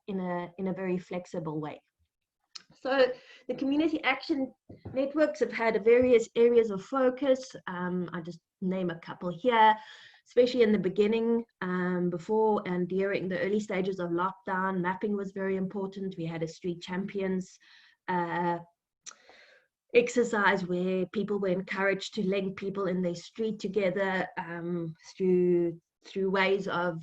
in a very flexible way. So the community action networks have had various areas of focus. I just name a couple here, especially in the beginning, before and during the early stages of lockdown. Mapping was very important. We had a street champions exercise where people were encouraged to link people in their street together through ways of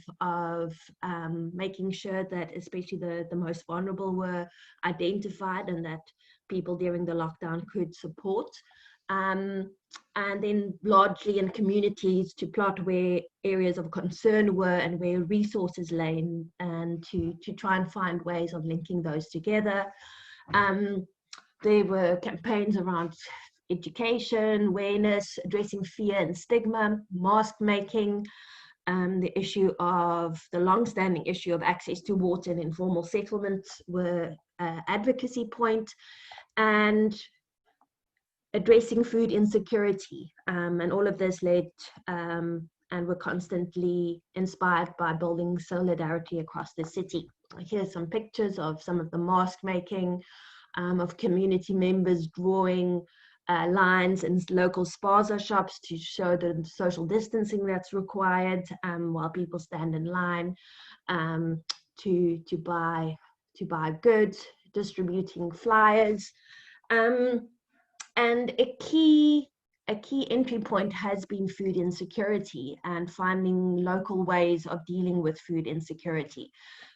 making sure that especially the most vulnerable were identified and that people during the lockdown could support. And then largely in communities to plot where areas of concern were and where resources lay, and to try and find ways of linking those together. There were campaigns around education, awareness, addressing fear and stigma, mask making, the issue of the long-standing issue of access to water and informal settlements were advocacy point, and addressing food insecurity. And all of this led and were constantly inspired by building solidarity across the city. Here's some pictures of some of the mask making, of community members drawing lines in local spaza shops to show the social distancing that's required while people stand in line to buy goods, distributing flyers, and a key entry point has been food insecurity and finding local ways of dealing with food insecurity.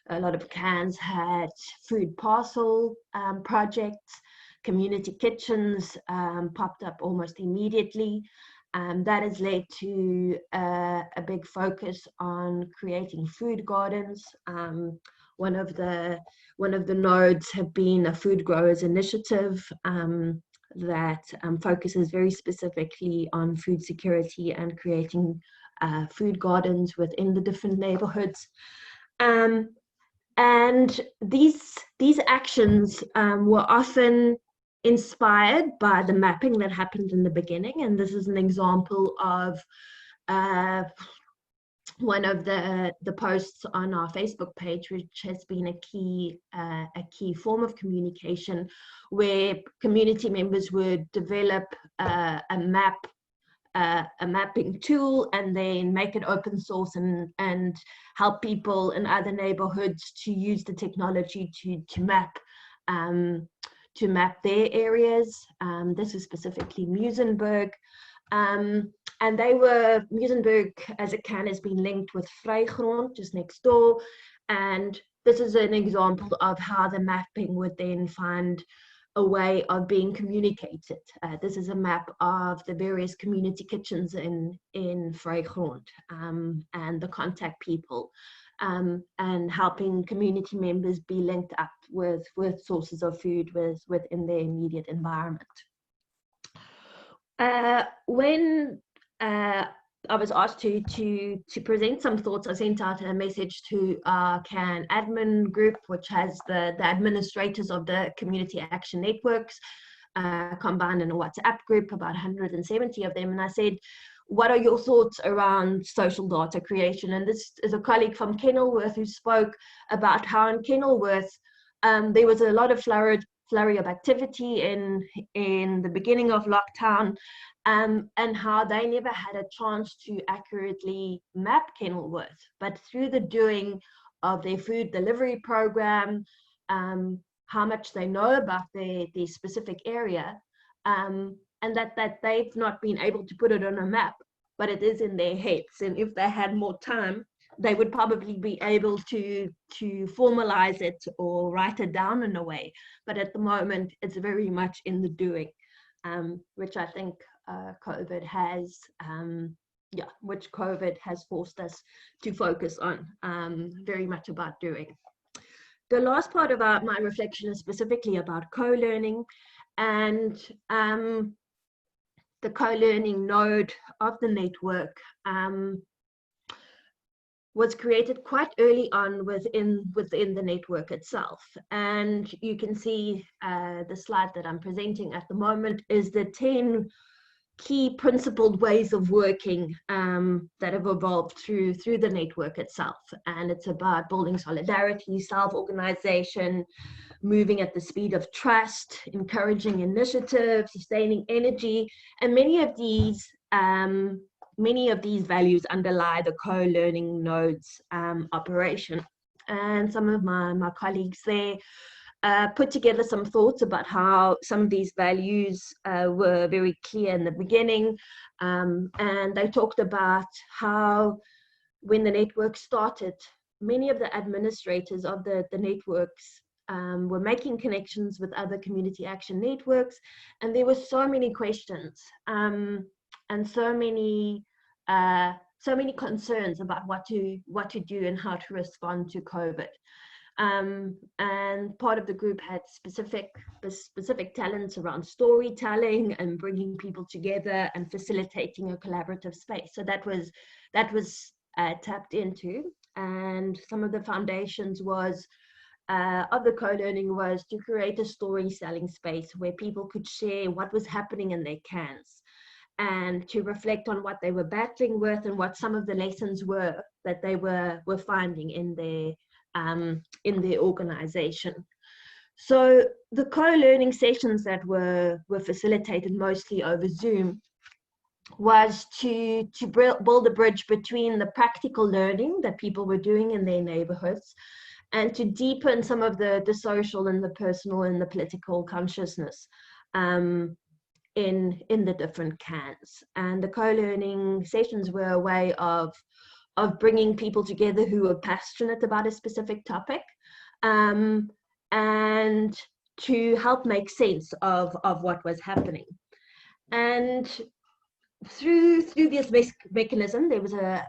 A lot of Cairns had food parcel projects, community kitchens popped up almost immediately. That has led to a big focus on creating food gardens. One of the nodes have been a food growers initiative that focuses very specifically on food security and creating food gardens within the different neighborhoods. And these actions were often inspired by the mapping that happened in the beginning. And this is an example of one of the posts on our Facebook page, which has been a key form of communication, where community members would develop a mapping tool and then make it open source and help people in other neighborhoods to use the technology to map their areas. This is specifically Muizenberg. And Muizenberg as a can has been linked with Vrygrond, just next door. And this is an example of how the mapping would then find a way of being communicated. This is a map of the various community kitchens in Vrygrond and the contact people, and helping community members be linked up with sources of food within their immediate environment. When I was asked to present some thoughts, I sent out a message to our CAN admin group, which has the administrators of the community action networks combined in a WhatsApp group, about 170 of them. And I said, what are your thoughts around social data creation? And this is a colleague from Kenilworth who spoke about how in Kenilworth there was a lot of flurry of activity in the beginning of lockdown, and how they never had a chance to accurately map Kenilworth. But through the doing of their food delivery program, how much they know about their specific area, and that they've not been able to put it on a map, but it is in their heads. And if they had more time, they would probably be able to formalize it or write it down in a way. But at the moment, it's very much in the doing, which I think COVID has forced us to focus on, very much about doing. The last part of my reflection is specifically about co-learning, and the co-learning node of the network was created quite early on within the network itself. And you can see the slide that I'm presenting at the moment is the 10 key principled ways of working that have evolved through the network itself. And it's about building solidarity, self-organization, moving at the speed of trust, encouraging initiative, sustaining energy. And many of these values underlie the co-learning nodes operation. And some of my colleagues there put together some thoughts about how some of these values were very clear in the beginning. And they talked about how when the network started, many of the administrators of the networks were making connections with other community action networks. And there were so many questions and so many concerns about what to do and how to respond to COVID. And part of the group had specific talents around storytelling and bringing people together and facilitating a collaborative space. So that was tapped into. And some of the foundations of the co-learning was to create a storytelling space where people could share what was happening in their cans. and to reflect on what they were battling with and what some of the lessons were that they were finding in their organization. So the co-learning sessions that were facilitated mostly over Zoom was to build a bridge between the practical learning that people were doing in their neighborhoods and to deepen some of the social and the personal and the political consciousness in the different cans. And the co-learning sessions were a way of bringing people together who were passionate about a specific topic, and to help make sense of what was happening. And through this mechanism, there was a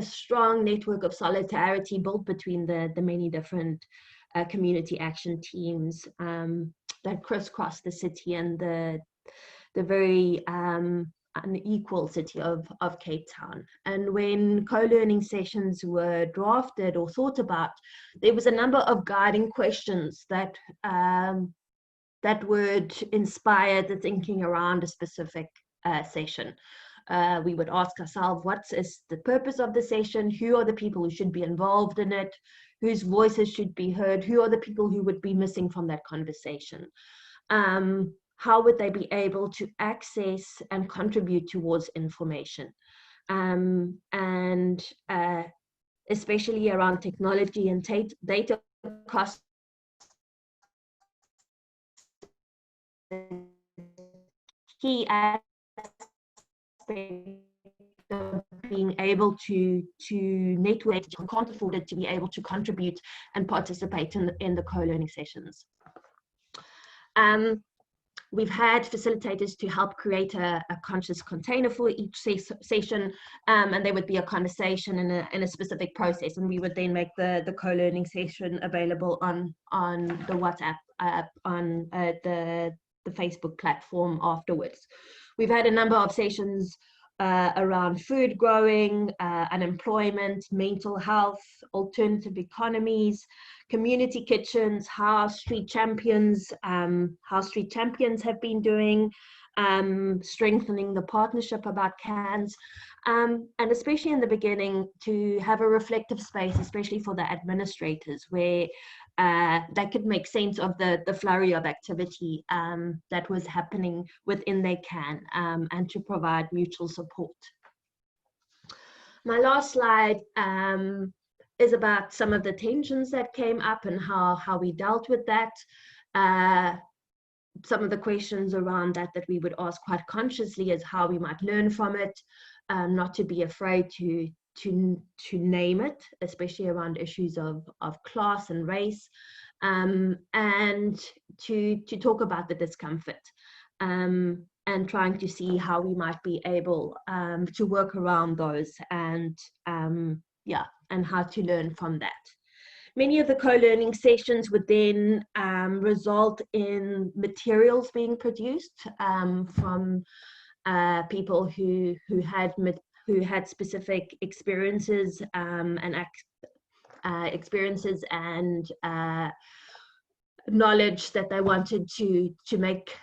strong network of solidarity built between the many different community action teams that crisscrossed the city and the very unequal city of Cape Town. And when co-learning sessions were drafted or thought about, there was a number of guiding questions that would inspire the thinking around a specific session. We would ask ourselves, what is the purpose of the session? Who are the people who should be involved in it? Whose voices should be heard? Who are the people who would be missing from that conversation? How would they be able to access and contribute towards information? And especially around technology and data costs, key aspect of being able to network and can't afford it to be able to contribute and participate in the co-learning sessions. We've had facilitators to help create a conscious container for each session, and there would be a conversation in a specific process, and we would then make the co-learning session available on the WhatsApp, on the Facebook platform afterwards. We've had a number of sessions around food growing, unemployment, mental health, alternative economies, community kitchens, how street champions have been doing, strengthening the partnership about cans, and especially in the beginning to have a reflective space, especially for the administrators, where they could make sense of the flurry of activity that was happening within their can, and to provide mutual support. My last slide is about some of the tensions that came up and how we dealt with that. Some of the questions around that we would ask quite consciously is how we might learn from it, not to be afraid to name it, especially around issues of class and race, and to talk about the discomfort, and trying to see how we might be able to work around those, and how to learn from that. Many of the co-learning sessions would then result in materials being produced from people who had specific experiences and knowledge that they wanted to make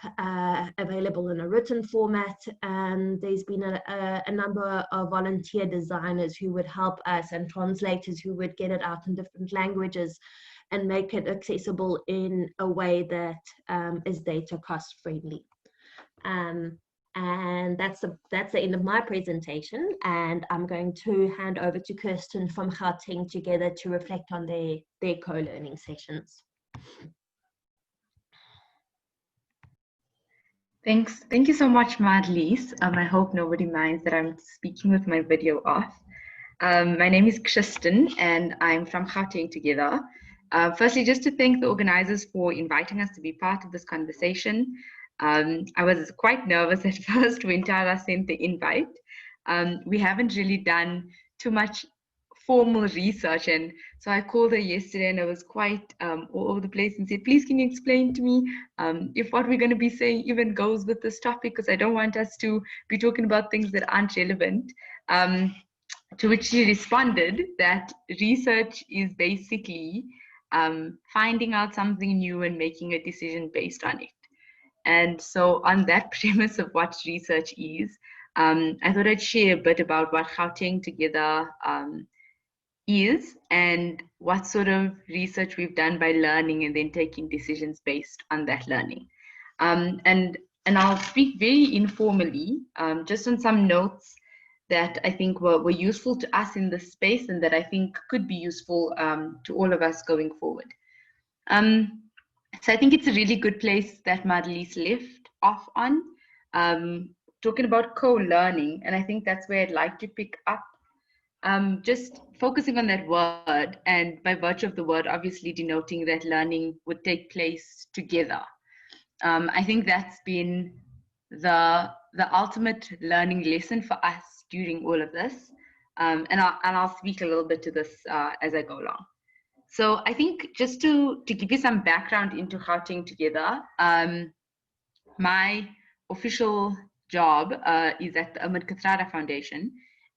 available in a written format. And there's been a number of volunteer designers who would help us, and translators who would get it out in different languages and make it accessible in a way that is data cost friendly. And that's the end of my presentation, and I'm going to hand over to Kirsten from Gauteng together to reflect on their co-learning sessions. Thanks. Thank you so much, Marlies. I hope nobody minds that I'm speaking with my video off. My name is Kirsten, and I'm from Gauteng together. Firstly, just to thank the organizers for inviting us to be part of this conversation. I was quite nervous at first when Tara sent the invite. We haven't really done too much formal research, and so I called her yesterday and I was quite all over the place and said, please can you explain to me if what we're going to be saying even goes with this topic, because I don't want us to be talking about things that aren't relevant. To which she responded that research is basically finding out something new and making a decision based on it. And so on that premise of what research is, I thought I'd share a bit about what Gauteng Together is and what sort of research we've done by learning and then taking decisions based on that learning. And I'll speak very informally, just on some notes that I think were useful to us in this space and that I think could be useful to all of us going forward. So I think it's a really good place that Marlies left off on, talking about co-learning, and I think that's where I'd like to pick up. Just focusing on that word, and by virtue of the word, obviously denoting that learning would take place together. I think that's been the ultimate learning lesson for us during all of this, and I'll speak a little bit to this as I go along. So I think just to give you some background into Gauteng Together, my official job is at the Ahmed Kathrada Foundation.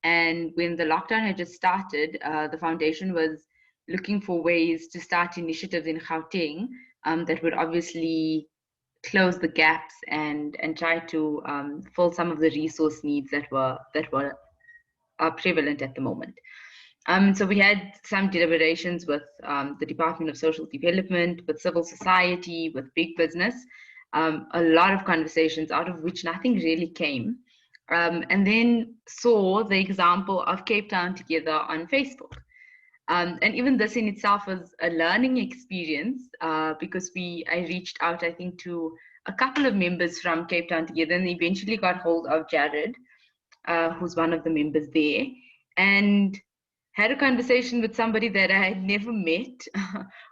And when the lockdown had just started, the foundation was looking for ways to start initiatives in Gauteng that would obviously close the gaps and try to fill some of the resource needs that were prevalent at the moment. So we had some deliberations with the Department of Social Development, with civil society, with big business, a lot of conversations out of which nothing really came. And then saw the example of Cape Town Together on Facebook. And even this in itself was a learning experience because I reached out, I think, to a couple of members from Cape Town Together and eventually got hold of Jared, who's one of the members there, and had a conversation with somebody that I had never met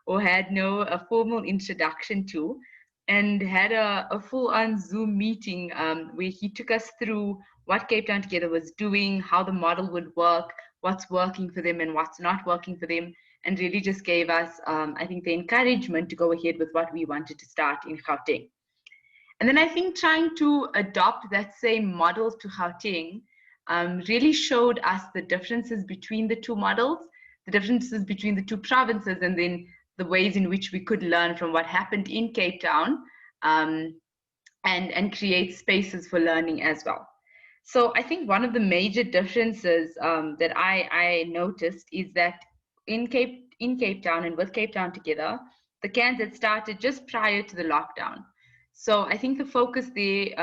or had a formal introduction to, and had a full-on Zoom meeting where he took us through what Cape Town Together was doing, how the model would work, what's working for them and what's not working for them, and really just gave us, I think, the encouragement to go ahead with what we wanted to start in Gauteng. And then I think trying to adopt that same model to Gauteng really showed us the differences between the two models, the differences between the two provinces, and then the ways in which we could learn from what happened in Cape Town and create spaces for learning as well. So I think one of the major differences that I noticed is that in Cape Town and with Cape Town Together, the cans had started just prior to the lockdown. So I think the focus there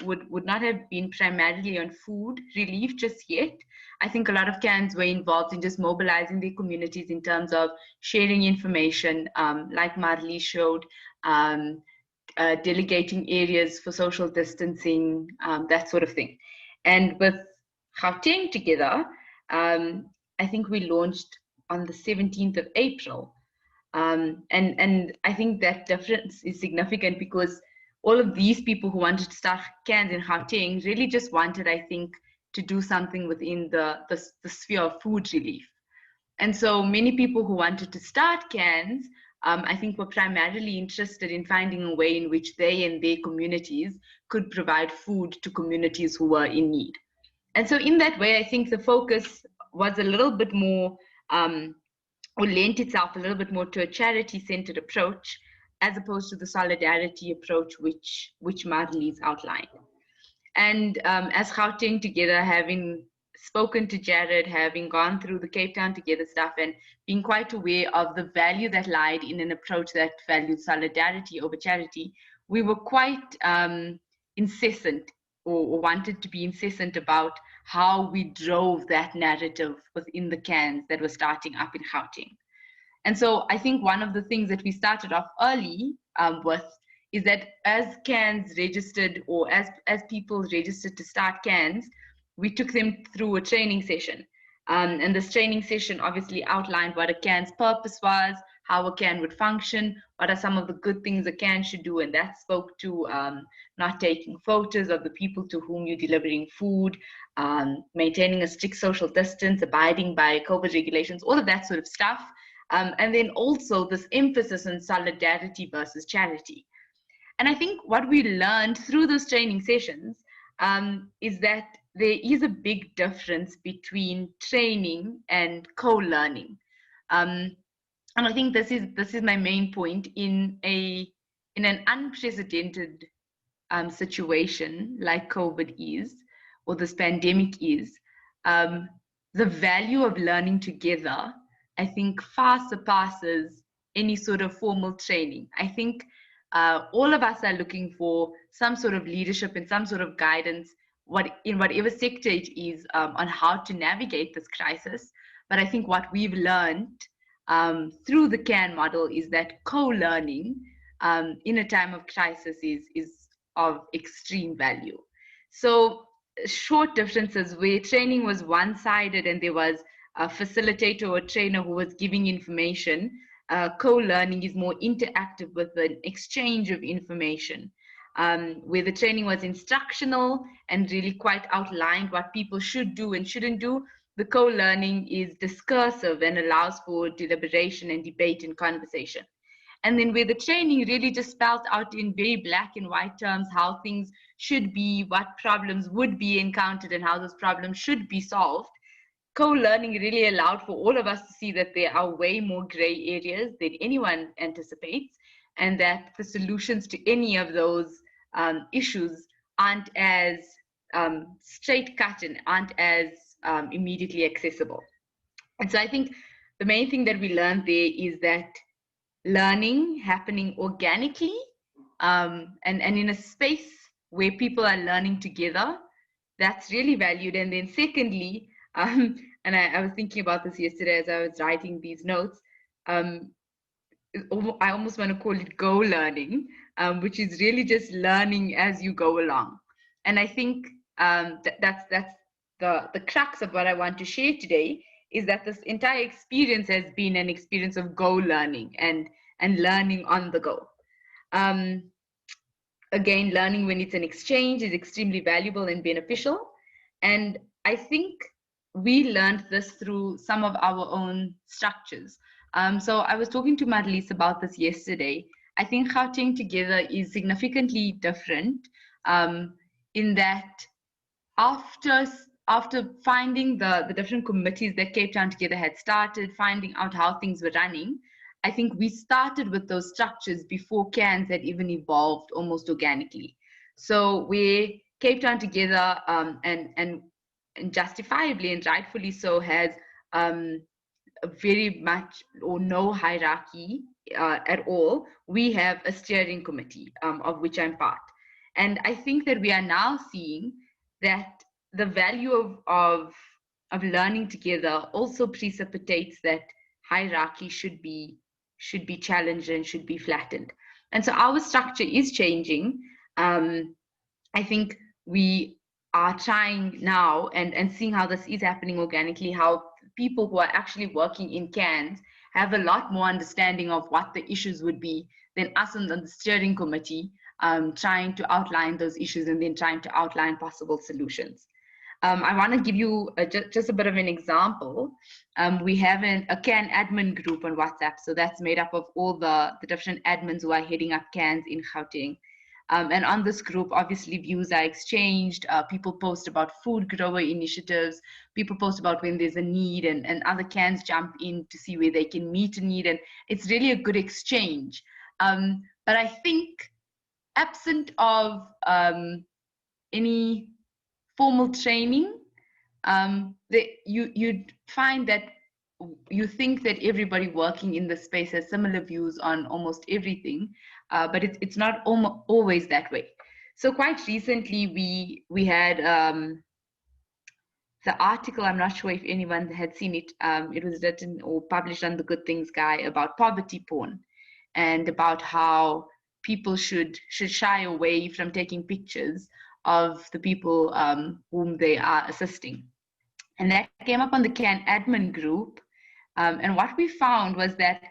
would not have been primarily on food relief just yet. I think a lot of cans were involved in just mobilizing their communities in terms of sharing information, like Marlies showed, delegating areas for social distancing, that sort of thing. And with Gauteng Together, I think we launched on the 17th of April. And I think that difference is significant because all of these people who wanted to start cans in Gauteng really just wanted, I think, to do something within the sphere of food relief. And so many people who wanted to start cans, I think, were primarily interested in finding a way in which they and their communities could provide food to communities who were in need. And so in that way, I think the focus was a little bit more, or lent itself a little bit more to a charity-centered approach, as opposed to the solidarity approach which Marlies outlined. And as Gauteng Together, having spoken to Jared, having gone through the Cape Town Together stuff and being quite aware of the value that lied in an approach that valued solidarity over charity, we were quite incessant or wanted to be incessant about how we drove that narrative within the cans that were starting up in Gauteng. And so I think one of the things that we started off early with is that as cans registered, or as people registered to start cans, we took them through a training session. And this training session obviously outlined what a can's purpose was, how a can would function, what are some of the good things a can should do, and that spoke to not taking photos of the people to whom you're delivering food, maintaining a strict social distance, abiding by COVID regulations, all of that sort of stuff. And then also this emphasis on solidarity versus charity. And I think what we learned through those training sessions is that there is a big difference between training and co-learning. And I think this is my main point in an unprecedented situation like COVID is, or this pandemic is, the value of learning together, I think, far surpasses any sort of formal training. I think all of us are looking for some sort of leadership and some sort of guidance in whatever sector it is on how to navigate this crisis. But I think what we've learned through the CAN model is that co-learning in a time of crisis is of extreme value. So short differences where training was one-sided and there was a facilitator or trainer who was giving information, co-learning is more interactive with an exchange of information, where the training was instructional and really quite outlined what people should do and shouldn't do. The co-learning is discursive and allows for deliberation and debate and conversation. And then where the training really just spells out in very black and white terms how things should be, what problems would be encountered, and how those problems should be solved, co-learning really allowed for all of us to see that there are way more gray areas than anyone anticipates, and that the solutions to any of those issues aren't as straight cut and aren't as immediately accessible. And so I think the main thing that we learned there is that learning happening organically and in a space where people are learning together, that's really valued. And then secondly, and I was thinking about this yesterday as I was writing these notes, I almost want to call it go learning, which is really just learning as you go along. And I think that's the crux of what I want to share today, is that this entire experience has been an experience of go learning and learning on the go. Again, learning when it's an exchange is extremely valuable and beneficial. And I think we learned this through some of our own structures. So I was talking to Marlies about this yesterday. I think Gauteng Together is significantly different in that after finding the different committees that Cape Town Together had started, finding out how things were running, I think we started with those structures before CANs had even evolved almost organically. So where Cape Town Together and justifiably and rightfully so has very much or no hierarchy at all, we have a steering committee of which I'm part. And I think that we are now seeing that the value of learning together also precipitates that hierarchy should be challenged and should be flattened. And so our structure is changing. I think we are trying now and seeing how this is happening organically, how people who are actually working in CANs have a lot more understanding of what the issues would be than us on the steering committee, trying to outline those issues and then trying to outline possible solutions. I want to give you just a bit of an example. We have a CAN admin group on WhatsApp. So that's made up of all the different admins who are heading up CANs in Gauteng. And on this group, obviously, views are exchanged. People post about food grower initiatives. People post about when there's a need, and other CANs jump in to see where they can meet a need. And it's really a good exchange. But I think absent of any formal training, you'd find that you think that everybody working in the space has similar views on almost everything, but it's not always that way. So quite recently, we had the article, I'm not sure if anyone had seen it, it was written or published on the Good Things Guy about poverty porn and about how people should shy away from taking pictures of the people whom they are assisting. And that came up on the CAN admin group. And what we found was that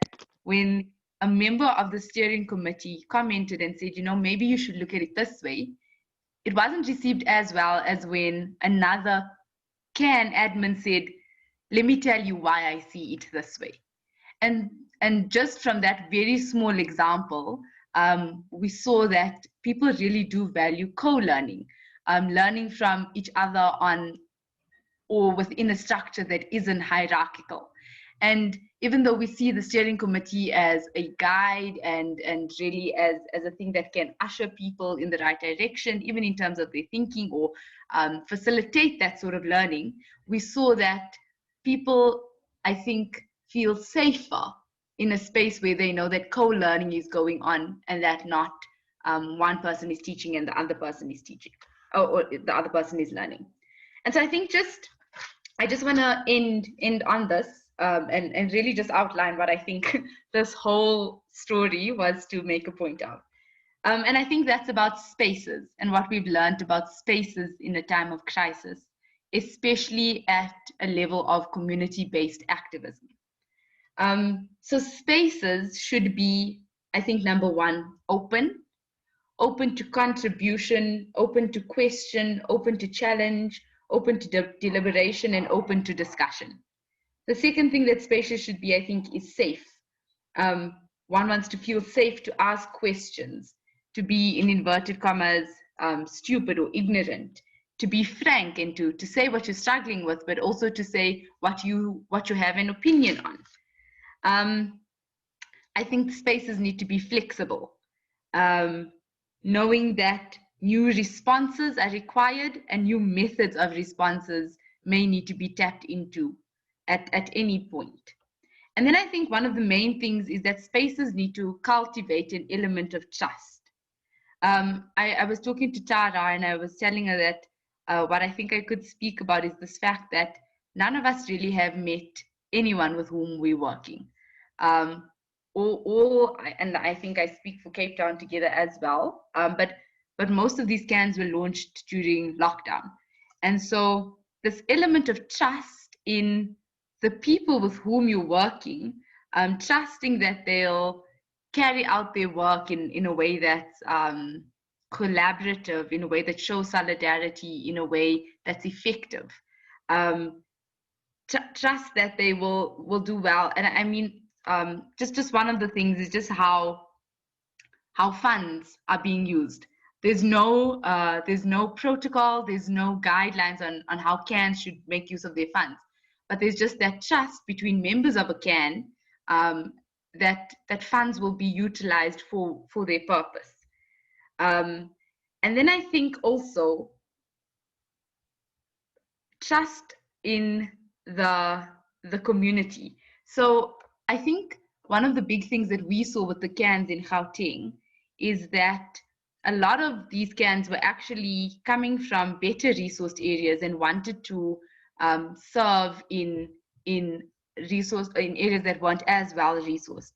when a member of the steering committee commented and said, you know, maybe you should look at it this way, it wasn't received as well as when another CAN admin said, let me tell you why I see it this way. And just from that very small example, we saw that people really do value co-learning, learning from each other on or within a structure that isn't hierarchical. And even though we see the steering committee as a guide and really as a thing that can usher people in the right direction, even in terms of their thinking or facilitate that sort of learning, we saw that people, I think, feel safer in a space where they know that co-learning is going on and that not one person is teaching and the other person is teaching, or the other person is learning. And so I think I just want to end on this and really just outline what I think this whole story was to make a point of. And I think that's about spaces and what we've learned about spaces in a time of crisis, especially at a level of community-based activism. So spaces should be, I think, number one, open to contribution, open to question, open to challenge, open to deliberation, and open to discussion. The second thing that spaces should be, I think, is safe. One wants to feel safe to ask questions, to be, in inverted commas, stupid or ignorant, to be frank and to say what you're struggling with, but also to say what you have an opinion on. I think spaces need to be flexible, knowing that new responses are required and new methods of responses may need to be tapped into at any point. And then I think one of the main things is that spaces need to cultivate an element of trust. I was talking to Tara and I was telling her that what I think I could speak about is this fact that none of us really have met anyone with whom we're working. And I think I speak for Cape Town Together as well, but most of these CANs were launched during lockdown. And so this element of trust in the people with whom you're working, trusting that they'll carry out their work in a way that's collaborative, in a way that shows solidarity, in a way that's effective. Trust that they will do well. And I mean, just one of the things is just how funds are being used. There's no protocol, there's no guidelines on how CANs should make use of their funds. But there's just that trust between members of a CAN that funds will be utilized for their purpose. And then I think also trust in the community. So I think one of the big things that we saw with the CANs in Gauteng is that a lot of these CANs were actually coming from better resourced areas and wanted to serve in areas that weren't as well resourced.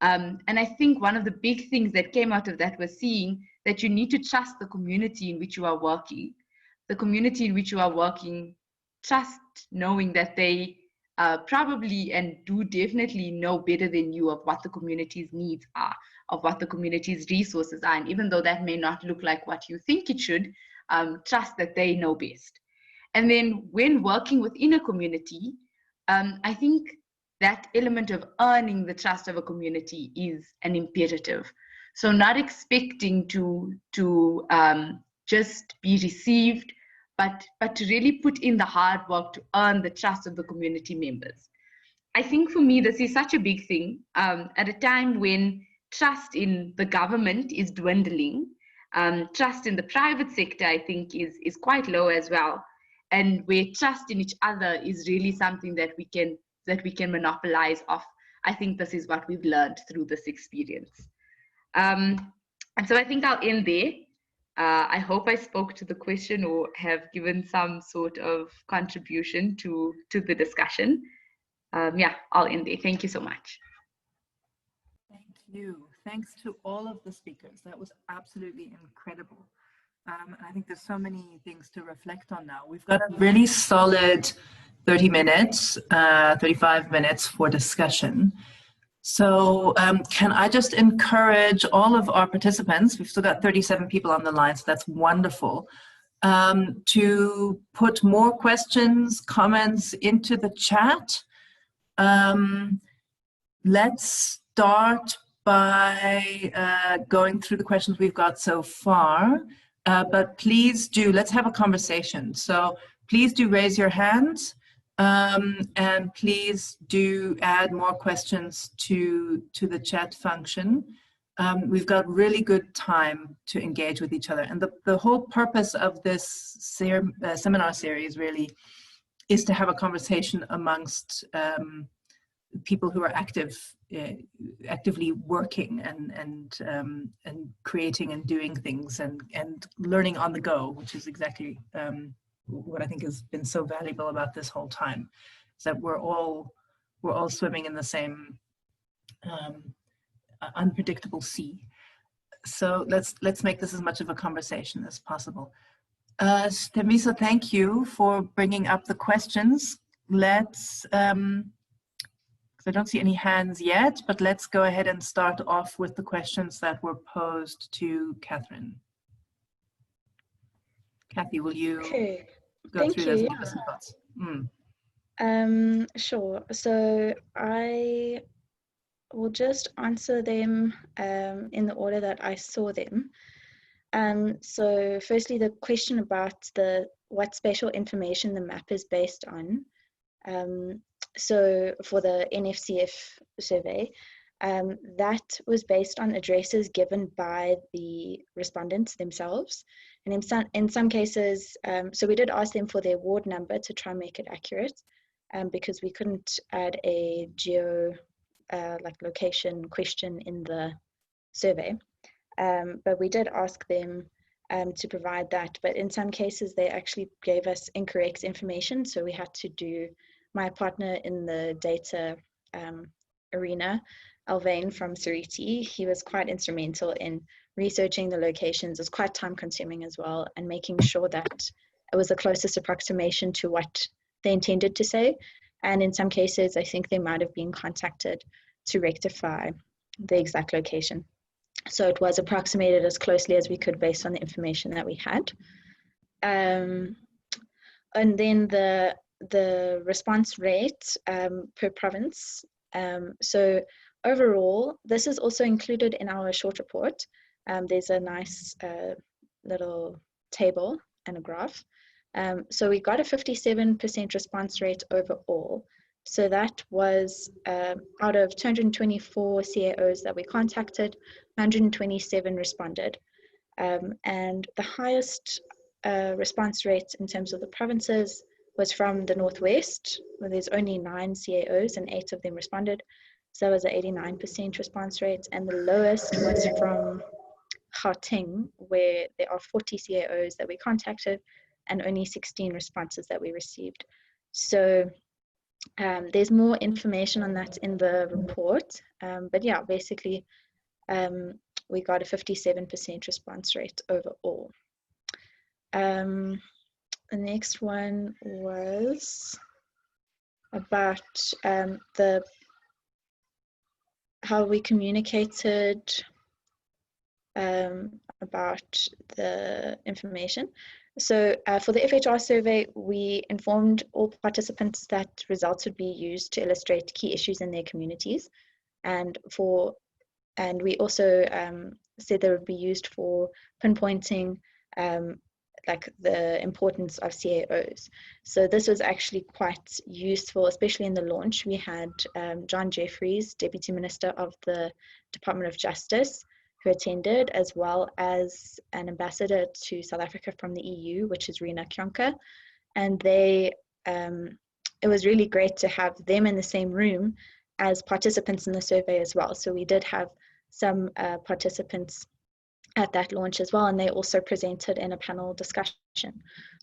And I think one of the big things that came out of that was seeing that you need to trust the community in which you are working. The community in which you are working, trust knowing that they probably and do definitely know better than you of what the community's needs are, of what the community's resources are. And even though that may not look like what you think it should, trust that they know best. And then when working within a community, I think that element of earning the trust of a community is an imperative. So not expecting to just be received, but to really put in the hard work to earn the trust of the community members. I think for me, this is such a big thing at a time when trust in the government is dwindling. Trust in the private sector, I think, is quite low as well. And where trust in each other is really something that we can monopolize off. I think this is what we've learned through this experience. And so I think I'll end there. I hope I spoke to the question or have given some sort of contribution to the discussion. Yeah, I'll end there. Thank you so much. Thank you. Thanks to all of the speakers. That was absolutely incredible. I think there's so many things to reflect on now. We've got a really solid 30 minutes, 35 minutes for discussion. So can I just encourage all of our participants, we've still got 37 people on the line, so that's wonderful, to put more questions, comments into the chat. Let's start by going through the questions we've got so far. But please do, let's have a conversation. So please do raise your hands And please do add more questions to the chat function. We've got really good time to engage with each other. And the whole purpose of this seminar series really is to have a conversation amongst people who are actively working and creating and doing things and learning on the go, which is exactly what I think has been so valuable about this whole time, is that we're all swimming in the same unpredictable sea. So let's make this as much of a conversation as possible. Temisa, thank you for bringing up the questions. Let's, I don't see any hands yet, but let's go ahead and start off with the questions that were posed to Catherine. Kathy, will you go through those and give us some thoughts? Sure. So I will just answer them in the order that I saw them. So firstly, the question about what spatial information the map is based on. So for the Nfcf survey, that was based on addresses given by the respondents themselves. And in some cases, so we did ask them for their ward number to try and make it accurate, because we couldn't add a location question in the survey. But we did ask them to provide that. But in some cases, they actually gave us incorrect information. So we had to do, my partner in the data arena, Alvain from Sariti, he was quite instrumental in researching the locations. It was quite time consuming as well, and making sure that it was the closest approximation to what they intended to say. And in some cases, I think they might have been contacted to rectify the exact location. So it was approximated as closely as we could based on the information that we had. And then the response rate per province. So overall, this is also included in our short report. There's a nice little table and a graph. So we got a 57% response rate overall. So that was out of 224 CAOs that we contacted, 127 responded. And the highest response rate in terms of the provinces was from the Northwest, where there's only 9 CAOs and 8 of them responded. So that was an 89% response rate. And the lowest was from Gauteng, where there are 40 CAOs that we contacted and only 16 responses that we received. So there's more information on that in the report. But yeah, basically, we got a 57% response rate overall. The next one was about how we communicated about the information. So for the FHR survey, we informed all participants that results would be used to illustrate key issues in their communities. And we also said they would be used for pinpointing like the importance of CAOs. So this was actually quite useful, especially in the launch. We had John Jeffries, Deputy Minister of the Department of Justice, who attended, as well as an ambassador to South Africa from the EU, which is Rena Kionka. And they, it was really great to have them in the same room as participants in the survey as well. So we did have some participants at that launch as well, and they also presented in a panel discussion.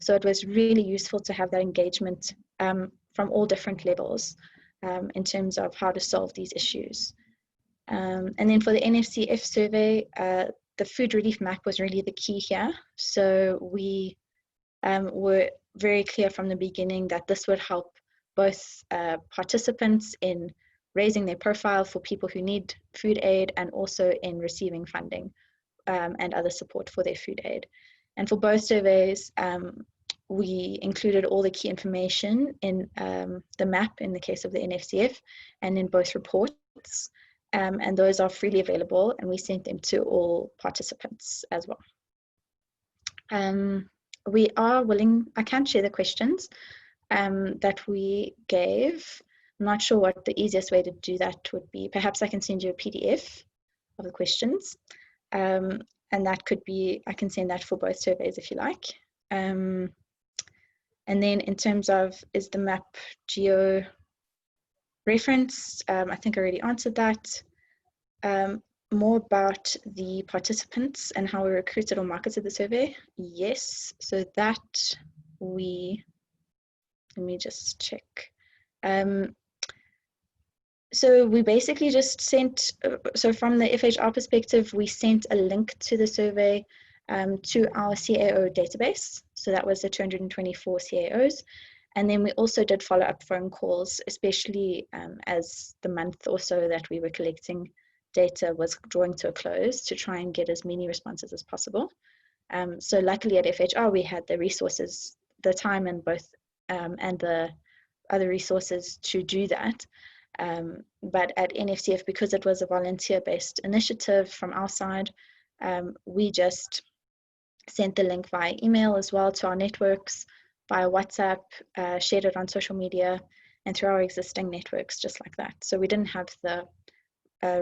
So it was really useful to have that engagement from all different levels in terms of how to solve these issues. And then for the Nfcf survey, the food relief map was really the key here. So we were very clear from the beginning that this would help both participants in raising their profile for people who need food aid, and also in receiving funding and other support for their food aid. And for both surveys, we included all the key information in the map in the case of the Nfcf, and in both reports. And those are freely available, and we sent them to all participants as well. We are willing, I can't share the questions, that we gave. I'm not sure what the easiest way to do that would be. Perhaps I can send you a PDF of the questions. And that could be, I can send that for both surveys if you like. And then in terms of, is the map geo referenced? I think I already answered that. More about the participants and how we recruited or marketed the survey. Yes, so that let me just check. So we basically just sent, so from the FHR perspective, we sent a link to the survey to our CAO database. So that was the 224 CAOs. And then we also did follow-up phone calls, especially as the month or so that we were collecting data was drawing to a close, to try and get as many responses as possible. So luckily at FHR, we had the resources, the time and the other resources to do that. But at NFCF, because it was a volunteer-based initiative from our side, we just sent the link via email as well to our networks, via WhatsApp, shared it on social media, and through our existing networks, just like that. So we didn't have the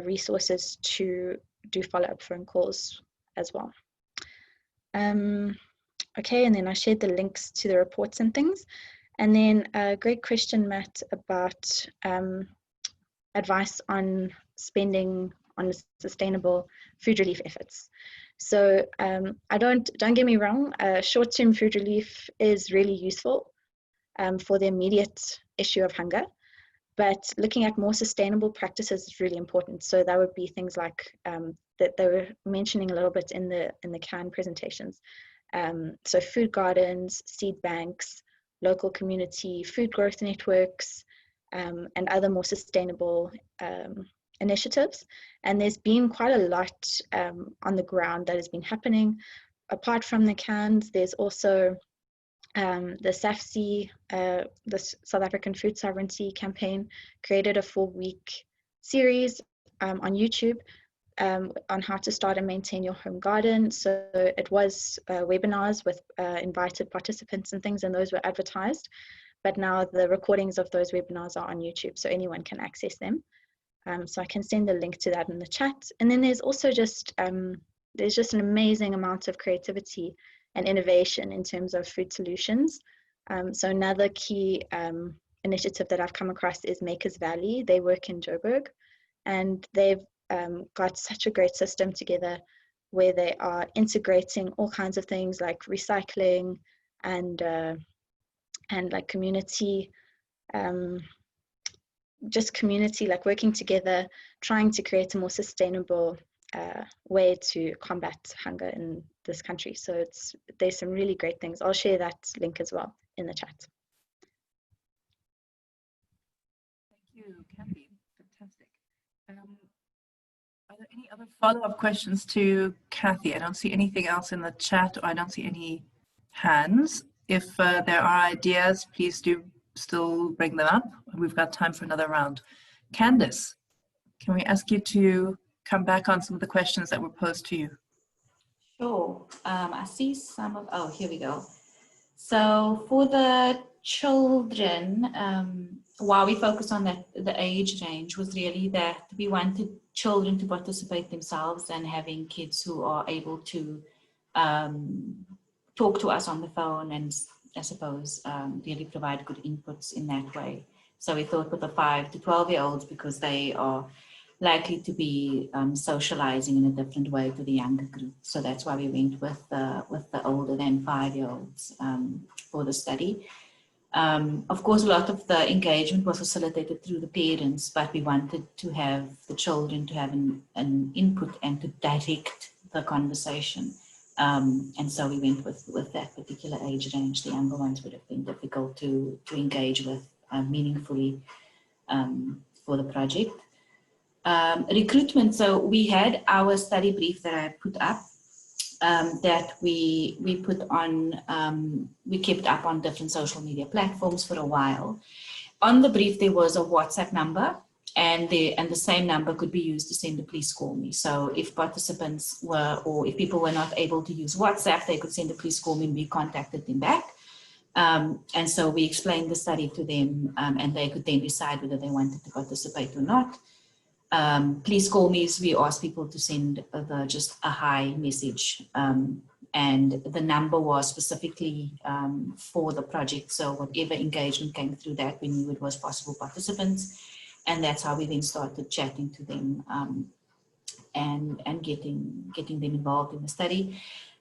resources to do follow-up phone calls as well. Okay, and then I shared the links to the reports and things. And then a great question, Matt, about advice on spending on sustainable food relief efforts. So don't get me wrong, short-term food relief is really useful for the immediate issue of hunger, but looking at more sustainable practices is really important. So that would be things like that they were mentioning a little bit in the CAN presentations. So food gardens, seed banks, local community food growth networks, and other more sustainable initiatives. And there's been quite a lot on the ground that has been happening. Apart from the CANs, there's also the SAFC, the South African Food Sovereignty Campaign, created a 4-week series on YouTube on how to start and maintain your home garden. So it was webinars with invited participants and things, and those were advertised. But now the recordings of those webinars are on YouTube, so anyone can access them. So I can send the link to that in the chat. And then there's also just, there's just an amazing amount of creativity and innovation in terms of food solutions. So another key initiative that I've come across is Makers Valley. They work in Joburg, and they've got such a great system together where they are integrating all kinds of things like recycling and like community, just community, like working together, trying to create a more sustainable way to combat hunger in this country. So there's some really great things. I'll share that link as well in the chat. Thank you, Kathy. Fantastic. Are there any other follow-up questions to Kathy? I don't see anything else in the chat, or I don't see any hands. If there are ideas, please do still bring them up. We've got time for another round. Candice, can we ask you to come back on some of the questions that were posed to you? Sure. I see some of, oh, here we go. So for the children, why we focus on the age range was really that we wanted children to participate themselves, and having kids who are able to talk to us on the phone and, I suppose, really provide good inputs in that way. So we thought with the 5 to 12-year-olds, because they are likely to be socializing in a different way to the younger group. So that's why we went with the older than 5-year-olds for the study. Of course, a lot of the engagement was facilitated through the parents, but we wanted to have the children to have an input and to direct the conversation. And so we went with that particular age range. The younger ones would have been difficult to engage with meaningfully for the project. Recruitment, so we had our study brief that I put up that we put on, we kept up on different social media platforms for a while. On the brief, there was a WhatsApp number, and the same number could be used to send a please call me. So if participants were, or if people were not able to use WhatsApp, they could send a please call me and we contacted them back. And so we explained the study to them, and they could then decide whether they wanted to participate or not. Please call me, as we asked people to send just a hi message. And the number was specifically for the project. So whatever engagement came through that, we knew it was possible participants. And that's how we then started chatting to them and getting them involved in the study.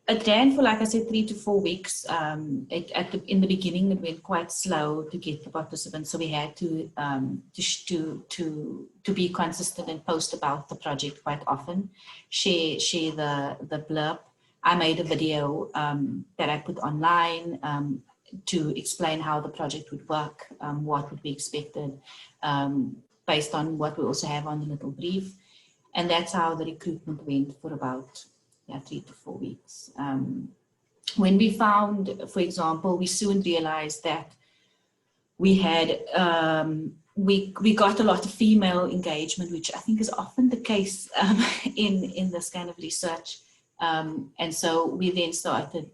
It ran for, like I said, 3 to 4 weeks. In the beginning, it went quite slow to get the participants, so we had to be consistent and post about the project quite often. Share the blurb. I made a video that I put online to explain how the project would work, what would be expected, based on what we also have on the little brief, and that's how the recruitment went for about 3 to 4 weeks. When we found, for example, we soon realized that we had, we got a lot of female engagement, which I think is often the case in this kind of research. And so we then started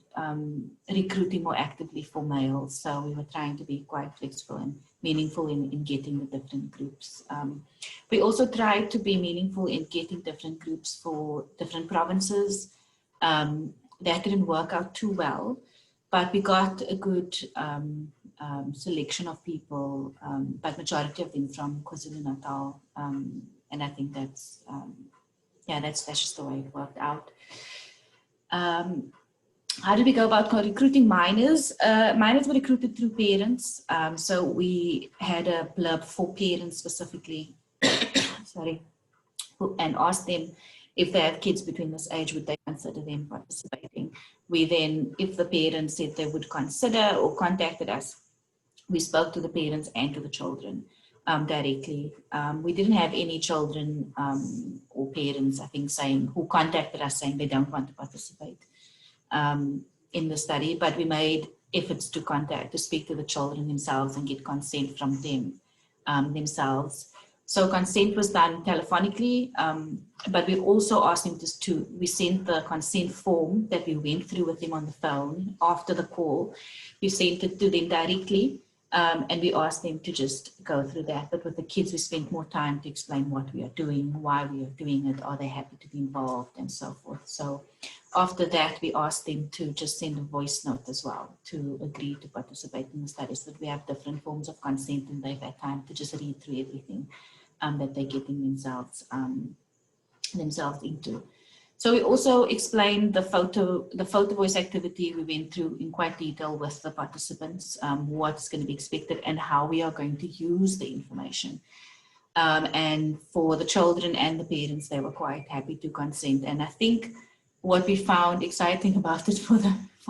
recruiting more actively for males. So we were trying to be quite flexible and meaningful in getting the different groups. We also tried to be meaningful in getting different groups for different provinces. That didn't work out too well, but we got a good selection of people, but majority of them from KwaZulu-Natal. And I think that's, that's just the way it worked out. How did we go about recruiting minors? Minors were recruited through parents. So we had a blurb for parents specifically, sorry, and asked them if they have kids between this age, would they consider them participating? We then, if the parents said they would consider or contacted us, we spoke to the parents and to the children directly. We didn't have any children or parents, I think, who contacted us saying they don't want to participate in the study, but we made efforts to speak to the children themselves and get consent from them themselves. So consent was done telephonically, but we also asked them we sent the consent form that we went through with them on the phone after the call. We sent it to them directly, and we asked them to just go through that. But with the kids, we spent more time to explain what we are doing, why we are doing it, are they happy to be involved, and so forth. So after that, we asked them to just send a voice note as well to agree to participate in the studies. But we have different forms of consent, and they've had time to just read through everything that they're getting themselves into. So we also explained the photo voice activity. We went through in quite detail with the participants, what's going to be expected and how we are going to use the information. And for the children and the parents, they were quite happy to consent. And I think what we found exciting about it for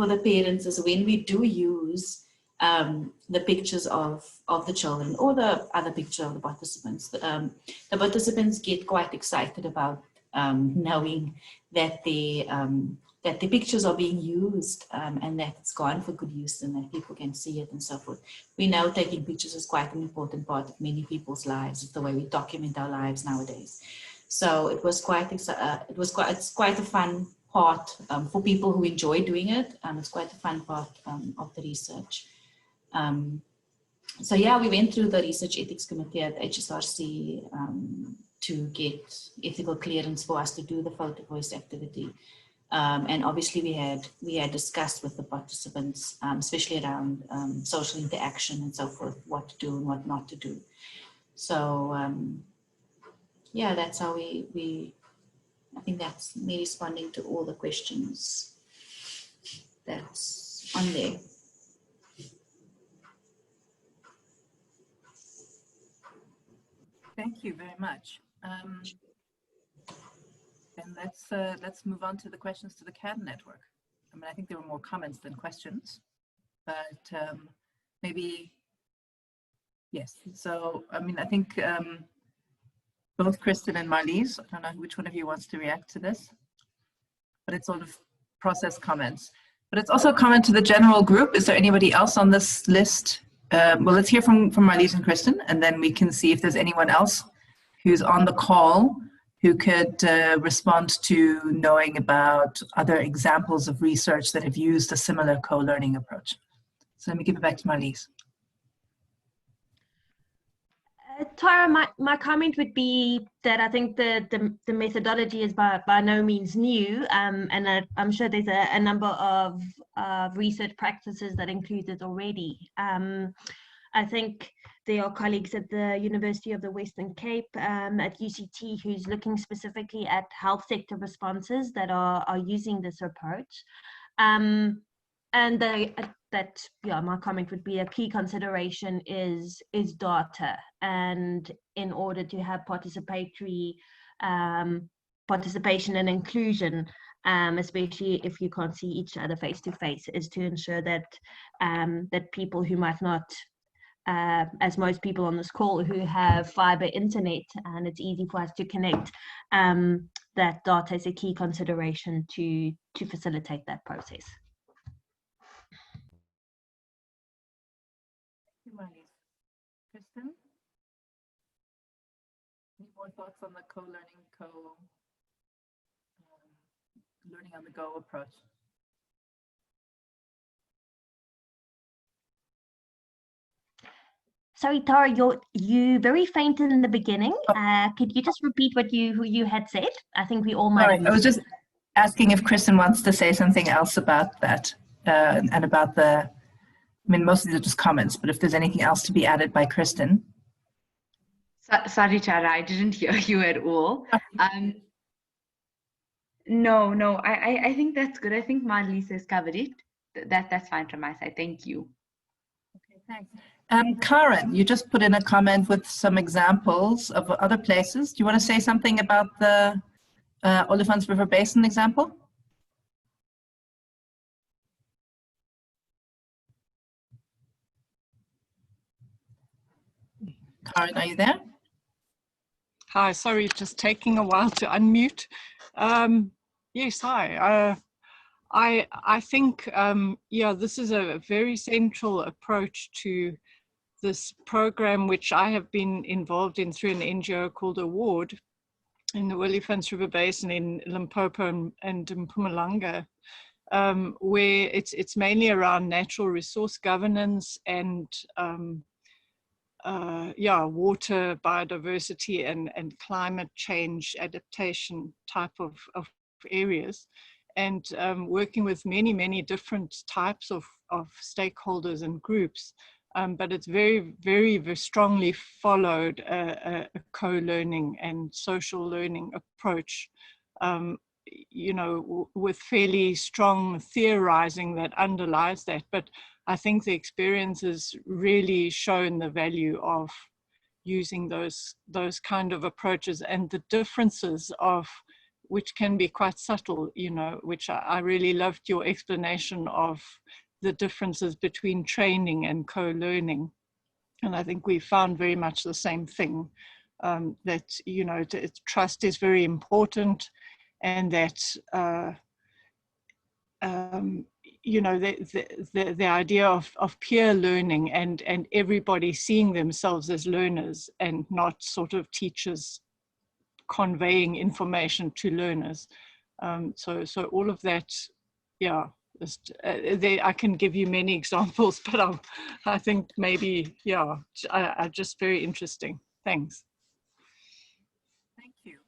the parents is when we do use the pictures of the children or the other picture of the participants. The participants get quite excited about knowing that the pictures are being used and that it's gone for good use and that people can see it and so forth. We know taking pictures is quite an important part of many people's lives. It's the way we document our lives nowadays. So it was it's quite a fun part for people who enjoy doing it. It's quite a fun part of the research. So yeah, we went through the Research Ethics Committee at HSRC to get ethical clearance for us to do the photo voice activity. And obviously we had discussed with the participants, especially around social interaction and so forth, what to do and what not to do. So yeah, that's how I think that's me responding to all the questions that's on there. Thank you very much. And let's move on to the questions to the CAD network. I mean, I think there were more comments than questions, but maybe, yes. So, I mean, I think both Kristen and Marlies, I don't know which one of you wants to react to this, but it's sort of process comments. But it's also a comment to the general group. Is there anybody else on this list? Well, let's hear from Marlies and Kristen, and then we can see if there's anyone else who's on the call who could respond to knowing about other examples of research that have used a similar co-learning approach. So let me give it back to Marlies. Tara, my comment would be that I think the methodology is by no means new, and I'm sure there's a number of research practices that include it already. I think there are colleagues at the University of the Western Cape, at UCT, who's looking specifically at health sector responses that are using this approach. And my comment would be a key consideration is data, and in order to have participatory participation and inclusion, especially if you can't see each other face to face, is to ensure that that people who might not, as most people on this call who have fiber internet and it's easy for us to connect, that data is a key consideration to facilitate that process. Kristen? Any more thoughts on the co-learning, learning on the go approach? Sorry, Tara, you very faint in the beginning. Could you just repeat what you had said? I think we all might have missed. I was just asking if Kristen wants to say something else about that, and about the, I mean, most of these are just comments, but if there's anything else to be added by Kristen. Sorry, Tara, I didn't hear you at all. No, I think that's good. I think Marlies has covered it. That's fine from my side. Thank you. Okay, thanks. Karen, you just put in a comment with some examples of other places. Do you want to say something about the Olifants River Basin example? Karen, are you there? Hi, sorry, just taking a while to unmute. Yes, hi. I think, yeah, this is a very central approach to this program, which I have been involved in through an NGO called Award in the Olifants River Basin in Limpopo and Mpumalanga, where it's mainly around natural resource governance and water, biodiversity, and climate change adaptation type of areas, and working with many different types of stakeholders and groups. But it's very strongly followed a co-learning and social learning approach, you know, with fairly strong theorizing that underlies that. But I think the experience has really shown the value of using those kind of approaches and the differences of which can be quite subtle, you know, which I really loved your explanation of the differences between training and co-learning. And I think we found very much the same thing, that, you know, trust is very important, and that, you know, the idea of peer learning and everybody seeing themselves as learners and not sort of teachers conveying information to learners. So all of that, yeah. I can give you many examples, but I think maybe, yeah, are just very interesting. Thanks. Thank you.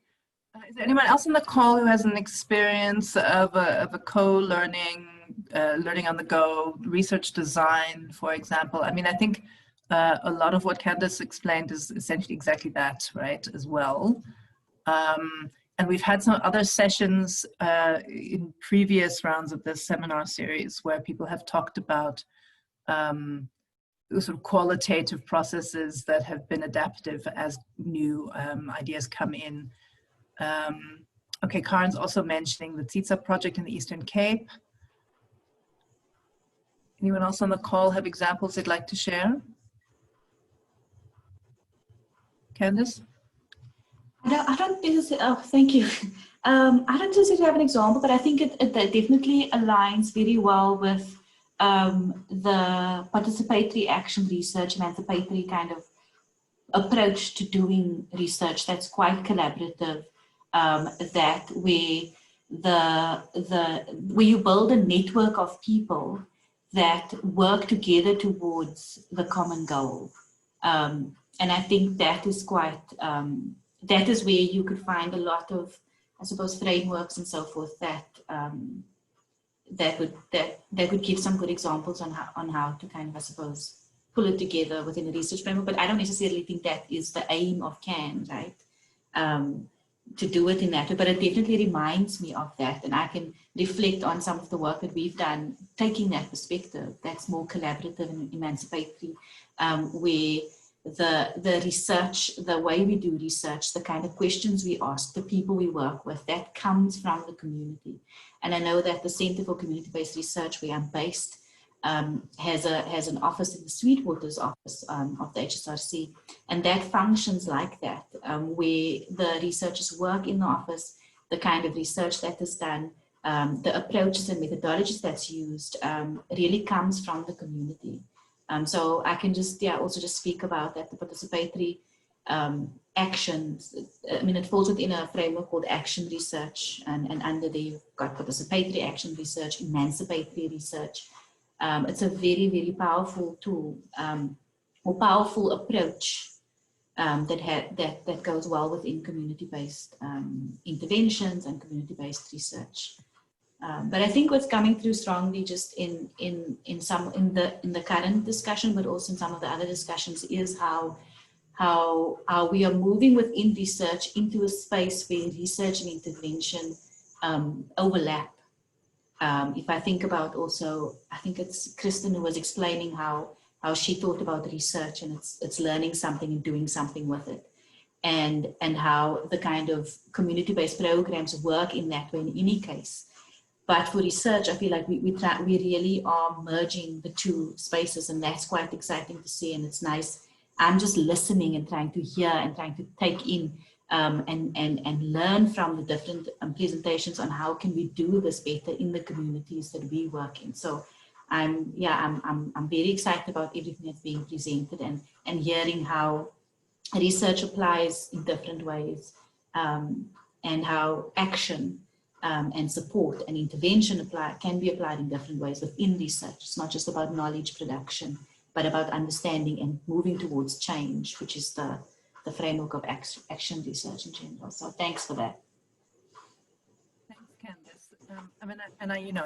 Is there anyone else on the call who has an experience of a co-learning, learning on the go, research design, for example? I mean, I think a lot of what Candace explained is essentially exactly that, right, as well. And we've had some other sessions in previous rounds of this seminar series where people have talked about sort of qualitative processes that have been adaptive as new ideas come in. Okay, Karen's also mentioning the TSISA project in the Eastern Cape. Anyone else on the call have examples they'd like to share? Candace? I don't necessarily, oh, thank you. I don't necessarily have an example, but I think it definitely aligns very well with the participatory action research, emancipatory kind of approach to doing research that's quite collaborative, that where you build a network of people that work together towards the common goal. And I think that is quite, that is where you could find a lot of, I suppose, frameworks and so forth that that would give some good examples on how to kind of, I suppose, pull it together within a research framework. But I don't necessarily think that is the aim of CAN, right? To do it in that way, but it definitely reminds me of that, and I can reflect on some of the work that we've done, taking that perspective that's more collaborative and emancipatory, where the research, the way we do research, the kind of questions we ask, the people we work with, that comes from the community. And I know that the Center for Community-Based Research, where I'm based, has an office in the Sweetwater's office of the HSRC, and that functions like that, where the researchers work in the office, the kind of research that is done, the approaches and methodologies that's used really comes from the community. So I can just, also just speak about that, the participatory actions. I mean, it falls within a framework called action research, and under there you've got participatory action research, emancipatory research. It's a very, very powerful tool or powerful approach that goes well within community-based interventions and community-based research. But I think what's coming through strongly just in the current discussion, but also in some of the other discussions, is how we are moving within research into a space where research and intervention overlap. If I think about also, I think it's Kristen who was explaining how she thought about research, and it's learning something and doing something with it, and how the kind of community-based programs work in that way in any case. But for research, I feel like we really are merging the two spaces, and that's quite exciting to see, and it's nice. I'm just listening and trying to hear and trying to take in and learn from the different presentations on how can we do this better in the communities that we work in. So I'm very excited about everything that's being presented, and hearing how research applies in different ways, and how action and support and intervention can be applied in different ways within research. It's not just about knowledge production, but about understanding and moving towards change, which is the framework of action research in general. So thanks for that. Thanks, Candice.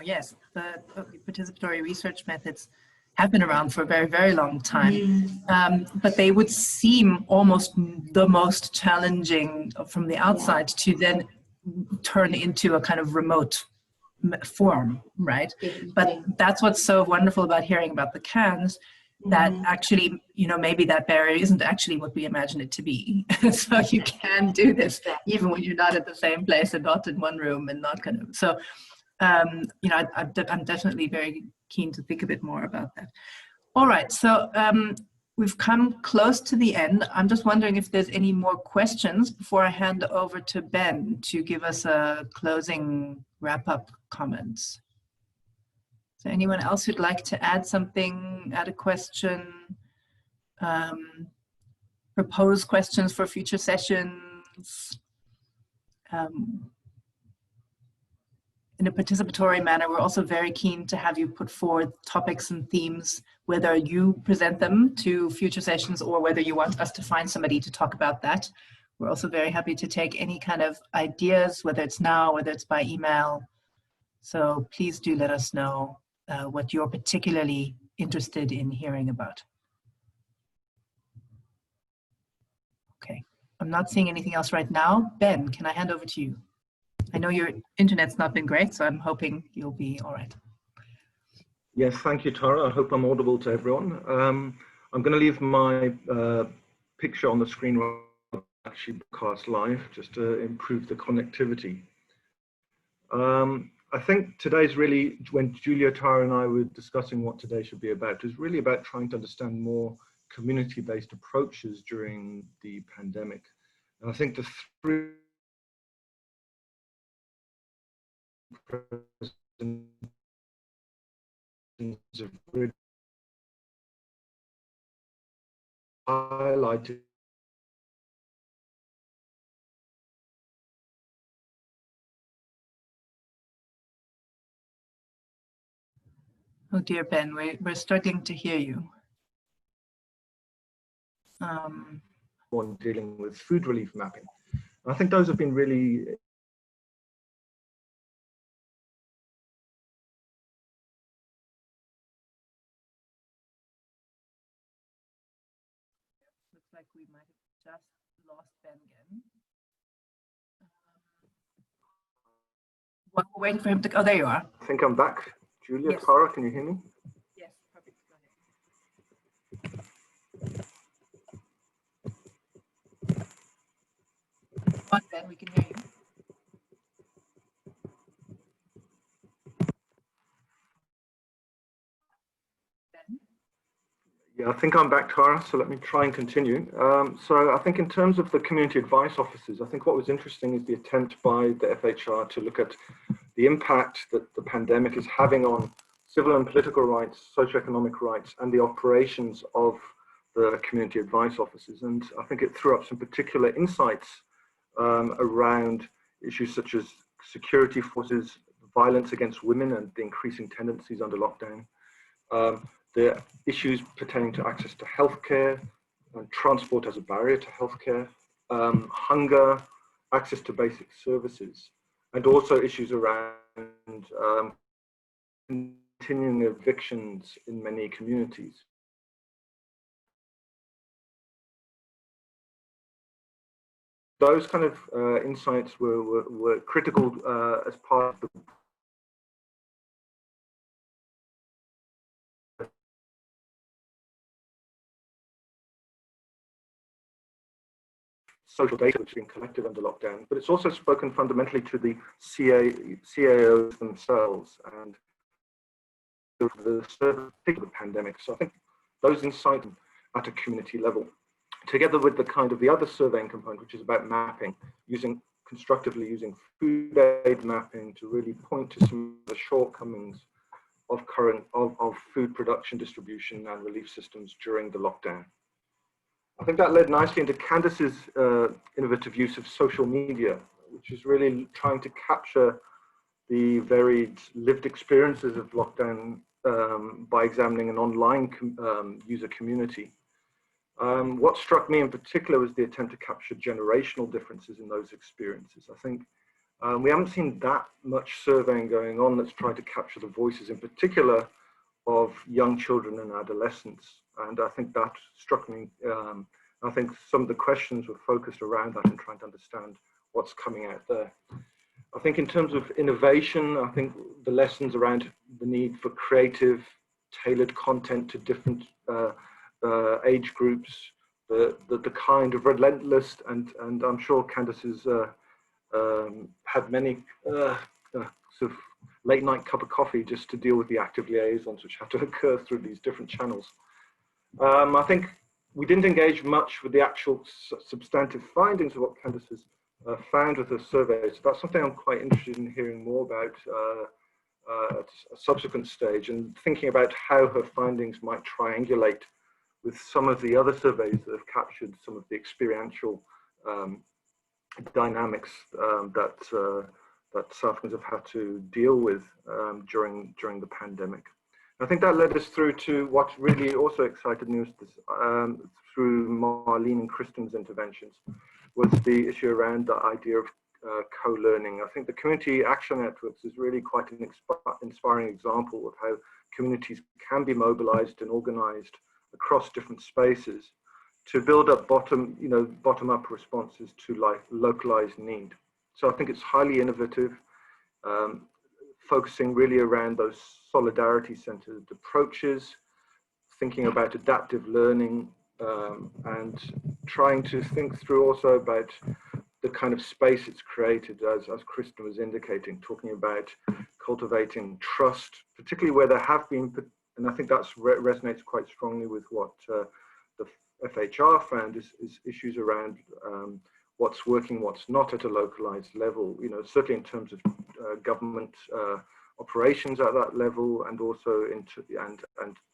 Yes, the participatory research methods have been around for a very, very long time, but they would seem almost the most challenging from the outside to then turn into a kind of remote form, right? But that's what's so wonderful about hearing about the CANs, that actually, maybe that barrier isn't actually what we imagine it to be. So you can do this even when you're not at the same place and not in one room and not kind of, so, I'm definitely very keen to think a bit more about that. All right, so we've come close to the end. I'm just wondering if there's any more questions before I hand over to Ben to give us a closing wrap-up comments. Is there anyone else who'd like to add something, add a question, propose questions for future sessions? In a participatory manner, we're also very keen to have you put forward topics and themes, whether you present them to future sessions or whether you want us to find somebody to talk about that. We're also very happy to take any kind of ideas, whether it's now, whether it's by email. So please do let us know what you're particularly interested in hearing about. Okay, I'm not seeing anything else right now. Ben, can I hand over to you? I know your internet's not been great, so I'm hoping you'll be all right. Yes, thank you, Tara. I hope I'm audible to everyone. I'm going to leave my picture on the screen actually broadcast live, just to improve the connectivity. I think today's really, when Julia, Tara and I were discussing what today should be about, is really about trying to understand more community-based approaches during the pandemic. And I think the three have really highlighted Oh dear, Ben, we're struggling to hear you. On dealing with food relief mapping. I think those have been really looks like we might have just lost Ben again. While we're waiting for him to, oh, there you are. I think I'm back. Julia, Yes. Tara, can you hear me? Yes, perfect. Go ahead. Come on, Ben, we can hear you. Ben? Yeah, I think I'm back, Tara, so let me try and continue. So I think in terms of the community advice offices, I think what was interesting is the attempt by the FHR to look at the impact that the pandemic is having on civil and political rights, socioeconomic rights, and the operations of the community advice offices. And I think it threw up some particular insights around issues such as security forces, violence against women and the increasing tendencies under lockdown, the issues pertaining to access to healthcare and transport as a barrier to healthcare, hunger, access to basic services, and also issues around continuing evictions in many communities. Those kind of insights were critical as part of the social data which has been collected under lockdown, but it's also spoken fundamentally to the CAOs themselves and the pandemic. So I think those insights at a community level, together with the kind of the other surveying component, which is about mapping, constructively using food aid mapping to really point to some of the shortcomings of food production, distribution, and relief systems during the lockdown. I think that led nicely into Candace's innovative use of social media, which is really trying to capture the varied lived experiences of lockdown by examining an online user community. What struck me in particular was the attempt to capture generational differences in those experiences. I think we haven't seen that much surveying going on that's trying to capture the voices in particular of young children and adolescents. And I think that struck me. I think some of the questions were focused around that and trying to understand what's coming out there. I think in terms of innovation, I think the lessons around the need for creative, tailored content to different age groups, the kind of relentless, and I'm sure Candace has had many sort of late night cup of coffee just to deal with the active liaisons which have to occur through these different channels. I think we didn't engage much with the actual substantive findings of what Candace has found with her survey. So that's something I'm quite interested in hearing more about at a subsequent stage, and thinking about how her findings might triangulate with some of the other surveys that have captured some of the experiential dynamics that South Africans have had to deal with during the pandemic. I think that led us through to what really also excited me through Marlene and Kristen's interventions, was the issue around the idea of co-learning. I think the community action networks is really quite an inspiring example of how communities can be mobilized and organized across different spaces to build up bottom-up responses to localized need. So I think it's highly innovative, focusing really around those solidarity-centered approaches, thinking about adaptive learning, and trying to think through also about the kind of space it's created, as Kristen was indicating, talking about cultivating trust, particularly where there have been, and I think that resonates quite strongly with what the FHR found, is issues around what's working, what's not at a localized level, certainly in terms of government operations at that level, and also and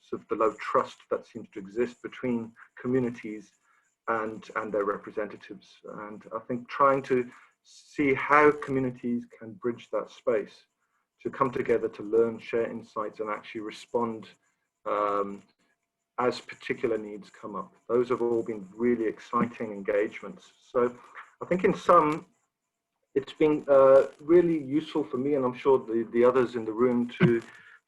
sort of the low trust that seems to exist between communities and their representatives. And I think trying to see how communities can bridge that space to come together to learn, share insights, and actually respond as particular needs come up. Those have all been really exciting engagements. So I think in sum, it's been really useful for me, and I'm sure the others in the room, to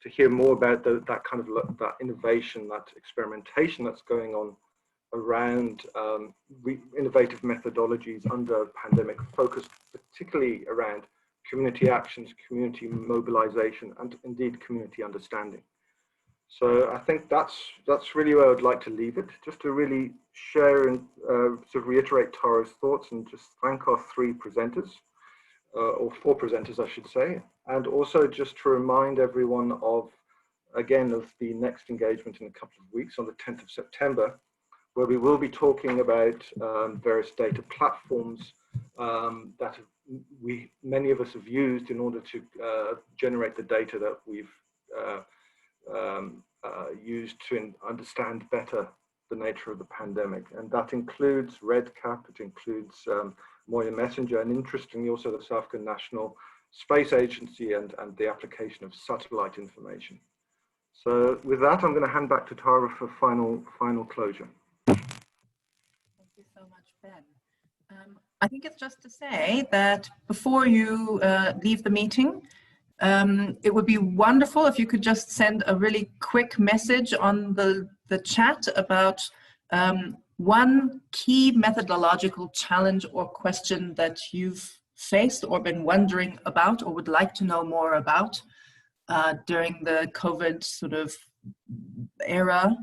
hear more about that kind of that innovation, that experimentation that's going on around innovative methodologies under pandemic, focused particularly around community actions, community mobilization, and indeed community understanding. So I think that's really where I'd like to leave it, just to really share and sort of reiterate Tara's thoughts, and just thank our three presenters, or four presenters, I should say, and also just to remind everyone of the next engagement in a couple of weeks on the 10th of September, where we will be talking about various data platforms that many of us have used in order to generate the data that we've used to understand better the nature of the pandemic. And that includes REDCap, it includes Moya Messenger, and interestingly also the South African National Space Agency and the application of satellite information. So with that, I'm going to hand back to Tara for final closure. Thank you so much, Ben. I think it's just to say that before you leave the meeting, it would be wonderful if you could just send a really quick message on the chat about one key methodological challenge or question that you've faced or been wondering about or would like to know more about during the COVID sort of era.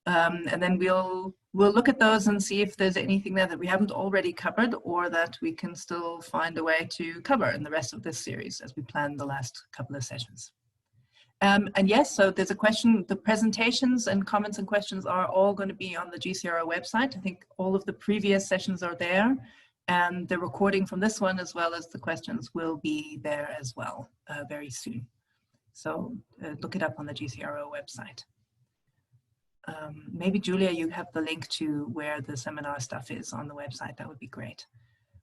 And then we'll look at those and see if there's anything there that we haven't already covered or that we can still find a way to cover in the rest of this series as we plan the last couple of sessions. And yes, so there's a question, the presentations and comments and questions are all going to be on the GCRO website. I think all of the previous sessions are there, and the recording from this one as well as the questions will be there as well very soon. So look it up on the GCRO website. Maybe Julia, you have the link to where the seminar stuff is on the website. That would be great.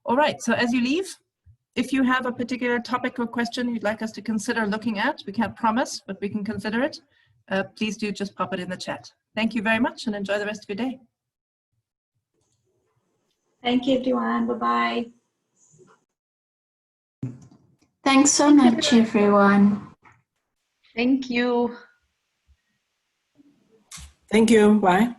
All right, so as you leave, if you have a particular topic or question you'd like us to consider looking at, we can't promise, but we can consider it. Please do just pop it in the chat. Thank you very much and enjoy the rest of your day. Thank you, everyone. Bye-bye. Thanks so much, everyone. Thank you. Thank you. Bye.